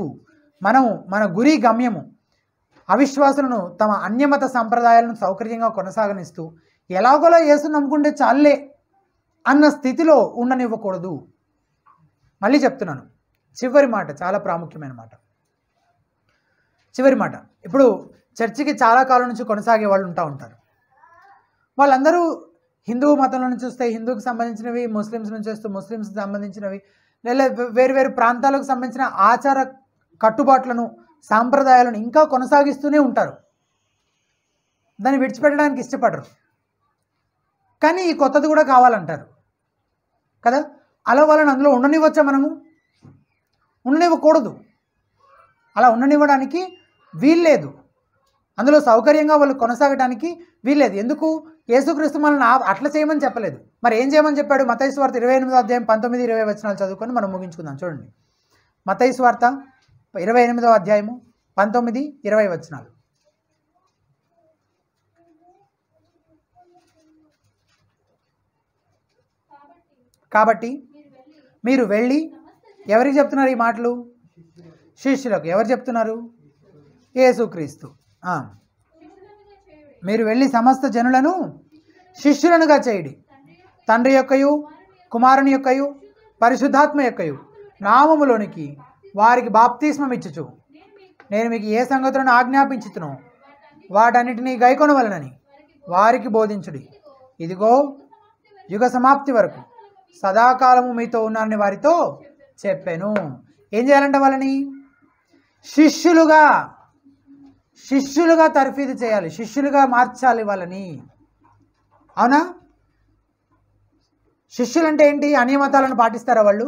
మన గురి గమ్యము అవిశ్వాసులను తమ అన్యమత సంప్రదాయాలను సౌకర్యంగా కొనసాగనిస్తూ ఎలాగోలా యేసు నమ్ముకుంటే చాలే అన్న స్థితిలో ఉండనివ్వకూడదు. మళ్ళీ చెప్తున్నాను, చివరి మాట చాలా ప్రాముఖ్యమైన మాట. చివరి మాట, ఇప్పుడు చర్చికి చాలా కాలం నుంచి కొనసాగే వాళ్ళు ఉంటారు. వాళ్ళందరూ హిందూ మతంలో నుంచి చూస్తే హిందూకి సంబంధించినవి, ముస్లిమ్స్ నుంచి వస్తే ముస్లిమ్స్కి సంబంధించినవి, లేదా వేరు వేరు ప్రాంతాలకు సంబంధించిన ఆచార కట్టుబాట్లను, సాంప్రదాయాలను ఇంకా కొనసాగిస్తూనే ఉంటారు. దాన్ని విడిచిపెట్టడానికి ఇష్టపడరు. కానీ ఈ కొత్తది కూడా కావాలంటారు కదా. అలా వాళ్ళని అందులో ఉండనివ్వచ్చా? మనము ఉండనివ్వకూడదు. అలా ఉండనివ్వడానికి వీల్లేదు. అందులో సౌకర్యంగా వాళ్ళు కొనసాగడానికి వీల్లేదు. ఎందుకు? యేసుక్రీస్తు మనల్ని అట్లా చేయమని చెప్పలేదు. మరి ఏం చేయమని చెప్పాడు? మత్తయి సువార్త 28వ అధ్యాయం 19-20 వచనాలు చదువుకొని మనం ముగించుకుందాం. చూడండి, మత్తయి సువార్త 28వ అధ్యాయము 19-20 వచనాలు. కాబట్టి మీరు వెళ్ళి, ఎవరికి చెప్తున్నారు ఈ మాటలు? శిష్యులకు. ఎవరు చెప్తున్నారు? యేసుక్రీస్తు. మీరు వెళ్ళి సమస్త జనులను శిష్యులనుగా చేయుడి, తండ్రి యొక్కయు కుమారుని యొక్కయు పరిశుద్ధాత్మ యొక్కయు నామములోనికి వారికి బాప్తిస్మం ఇచ్చుచు, నేను మీకు ఏ సంగతులను ఆజ్ఞాపించుతునో వాటన్నిటినీ గైకొనవలనని వారికి బోధించుడి. ఇదిగో యుగ సమాప్తి వరకు సదాకాలము మీతో ఉన్నారని వారితో చెప్పాను. ఏం చేయాలంటే వాళ్ళని శిష్యులుగా తర్ఫీదు చేయాలి, శిష్యులుగా మార్చాలి వాళ్ళని. అవునా? శిష్యులు అంటే ఏంటి? అన్యమతాలను పాటిస్తారా వాళ్ళు?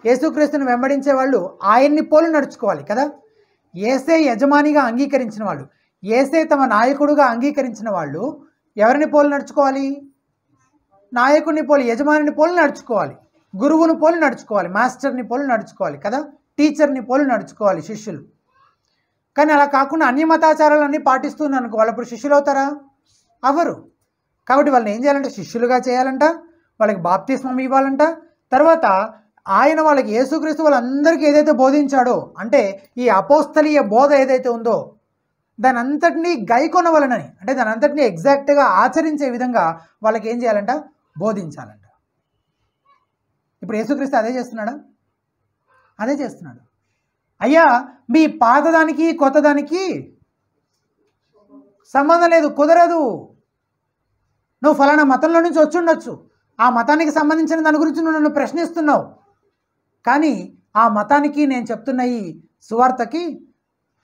యేసుక్రీస్తుని వెంబడించే వాళ్ళు ఆయన్ని పోలి నడుచుకోవాలి కదా. యేసే యజమానిగా అంగీకరించిన వాళ్ళు, యేసే తమ నాయకుడుగా అంగీకరించిన వాళ్ళు ఎవరిని పోలి నడుచుకోవాలి? నాయకుడిని పోలి, యజమానిని పోలి నడుచుకోవాలి, గురువుని పోలి నడుచుకోవాలి, మాస్టర్ని పోలి నడుచుకోవాలి కదా, టీచర్ని పోలి నడుచుకోవాలి శిష్యులు. కానీ అలా కాకుండా అన్యమతాచారాలన్నీ పాటిస్తున్నారు అనుకో, వాళ్ళు అప్పుడు శిష్యులు అవుతారా? అవరు. కాబట్టి వాళ్ళని ఏం చేయాలంటే శిష్యులుగా చేయాలంట, వాళ్ళకి బాప్తిస్మం ఇవ్వాలంట. తర్వాత ఆయన వాళ్ళకి యేసుక్రీస్తు వాళ్ళందరికీ ఏదైతే బోధించాడో, అంటే ఈ అపోస్తలీయ బోధ ఏదైతే ఉందో దాని అంతటినీ గైకొనవలనని, అంటే దాని అంతటినీ ఎగ్జాక్ట్గా ఆచరించే విధంగా వాళ్ళకి ఏం చేయాలంట? బోధించాలంట. ఇప్పుడు యేసుక్రీస్తు అదే చేస్తున్నాడా? అదే చేస్తున్నాడు. అయ్యా, మీ పాతదానికి కొత్తదానికి సంబంధం లేదు, కుదరదు. నువ్వు ఫలానా మతంలో నుంచి వచ్చి ఉండొచ్చు, ఆ మతానికి సంబంధించిన దాని గురించి నువ్వు నన్ను ప్రశ్నిస్తున్నావు, కానీ ఆ మతానికి నేను చెప్తున్న ఈ సువార్తకి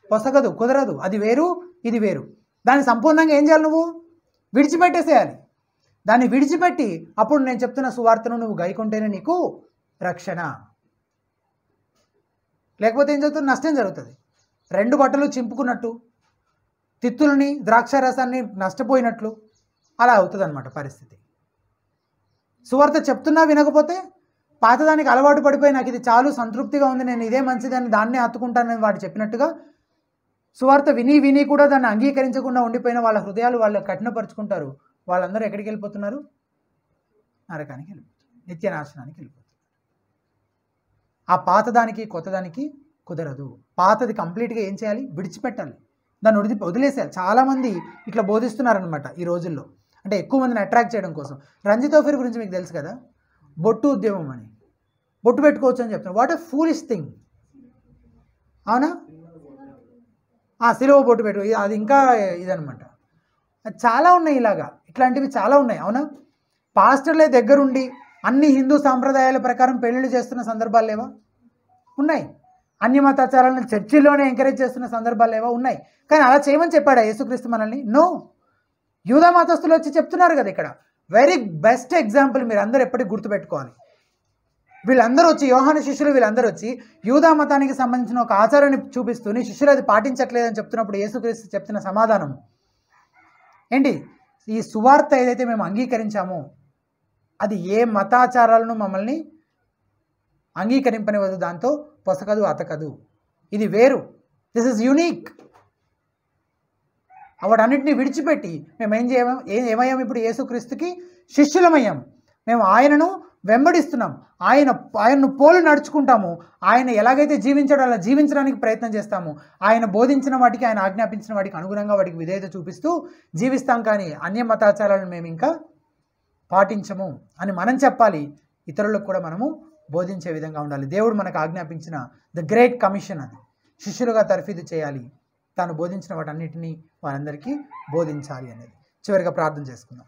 పొసగదు, కుదరదు. అది వేరు, ఇది వేరు. దాన్ని సంపూర్ణంగా ఏం చేయాలి? నువ్వు విడిచిపెట్టేసేయాలి. దాన్ని విడిచిపెట్టి అప్పుడు నేను చెప్తున్న సువార్తను నువ్వు గైకుంటేనే నీకు రక్షణ. లేకపోతే ఏం జరుగుతుంది? నష్టం జరుగుతుంది. రెండు బట్టలు చింపుకున్నట్టు, తిత్తులని ద్రాక్షారసాన్ని నష్టపోయినట్లు అలా అవుతుంది అన్నమాట పరిస్థితి. సువార్త చెప్తున్నా వినకపోతే, పాతదానికి అలవాటు పడిపోయి నాకు ఇది చాలు, సంతృప్తిగా ఉంది, నేను ఇదే మంచిదని దాన్నే హత్తుకుంటానని వాడు చెప్పినట్టుగా సువార్త విని కూడా దాన్ని అంగీకరించకుండా ఉండిపోయిన వాళ్ళ హృదయాలు వాళ్ళు కఠినపరుచుకుంటారు. వాళ్ళందరూ ఎక్కడికి వెళ్ళిపోతున్నారు? నరకానికి వెళ్ళిపోతున్నారు, నిత్యనాశనానికి వెళ్ళిపోతున్నారు. ఆ పాతదానికి కొత్తదానికి కుదరదు. పాతది కంప్లీట్గా ఏం చేయాలి? విడిచిపెట్టాలి, దాన్ని వదిలేసేయాలి. చాలామంది ఇట్లా బోధిస్తున్నారనమాట ఈ రోజుల్లో, అంటే ఎక్కువ మందిని అట్రాక్ట్ చేయడం కోసం. రంజిత్ ఓఫీర్ గురించి మీకు తెలుసు కదా, బొట్టు ఉద్యమం అని, బొట్టు పెట్టుకోవచ్చు అని చెప్తున్నారు. What a foolish thing. అవునా? సిలువ బొట్టు పెట్టు, అది ఇంకా ఇదనమాట. చాలా ఉన్నాయి ఇలాగా, ఇట్లాంటివి చాలా ఉన్నాయి. అవునా? పాస్టర్లే దగ్గరుండి అన్ని హిందూ సాంప్రదాయాల ప్రకారం పెళ్ళిళ్ళు చేస్తున్న సందర్భాలు లేవా? ఉన్నాయి. అన్య మతాచారాలను చర్చిలోనే ఎంకరేజ్ చేస్తున్న సందర్భాలు లేవా? ఉన్నాయి. కానీ అలా చేయమని చెప్పాడా యేసుక్రీస్తు మనల్ని? నో. యూదా మతస్థులు వచ్చి చెప్తున్నారు కదా ఇక్కడ. వెరీ బెస్ట్ ఎగ్జాంపుల్ మీరు అందరూ ఎప్పటికీ గుర్తుపెట్టుకోవాలి. వీళ్ళందరూ వచ్చి, యోహాను శిష్యులు వీళ్ళందరూ వచ్చి యూదా మతానికి సంబంధించిన ఒక ఆచారాన్ని చూపిస్తూ నీ శిష్యులు అది పాటించట్లేదని చెప్తున్నప్పుడు యేసుక్రీస్తు చెప్తున్న సమాధానం ఏంటి? ఈ సువార్త ఏదైతే మేము అంగీకరించామో అది ఏ మతాచారాలను మమ్మల్ని అంగీకరింపనివ్వదు, దాంతో పొసకదు అతకదు, ఇది వేరు, దిస్ ఇస్ యూనిక్. వాటన్నిటిని విడిచిపెట్టి మేము ఏమయ్యాం ఇప్పుడు? యేసుక్రీస్తుకి శిష్యులమయ్యాం. మేము ఆయనను వెంబడిస్తున్నాం, ఆయనను పోలి నడుచుకుంటాము. ఆయన ఎలాగైతే జీవించాడో అలా జీవించడానికి ప్రయత్నం చేస్తాము. ఆయన బోధించిన వాటికి, ఆయన ఆజ్ఞాపించిన వాటికి అనుగుణంగా వాటికి విధేయత చూపిస్తూ జీవిస్తాం. కానీ అన్య మతాచారాలను మేము ఇంకా పాటించము అని మనం చెప్పాలి. ఇతరులకు కూడా మనము బోధించే విధంగా ఉండాలి. దేవుడు మనకు ఆజ్ఞాపించిన ద గ్రేట్ కమిషన్ అది. శిష్యులుగా తర్ఫీదు చేయాలి, తాను బోధించిన వాటన్నిటినీ వారందరికీ బోధించాలి అనేది. చివరిగా ప్రార్థన చేసుకుందాం.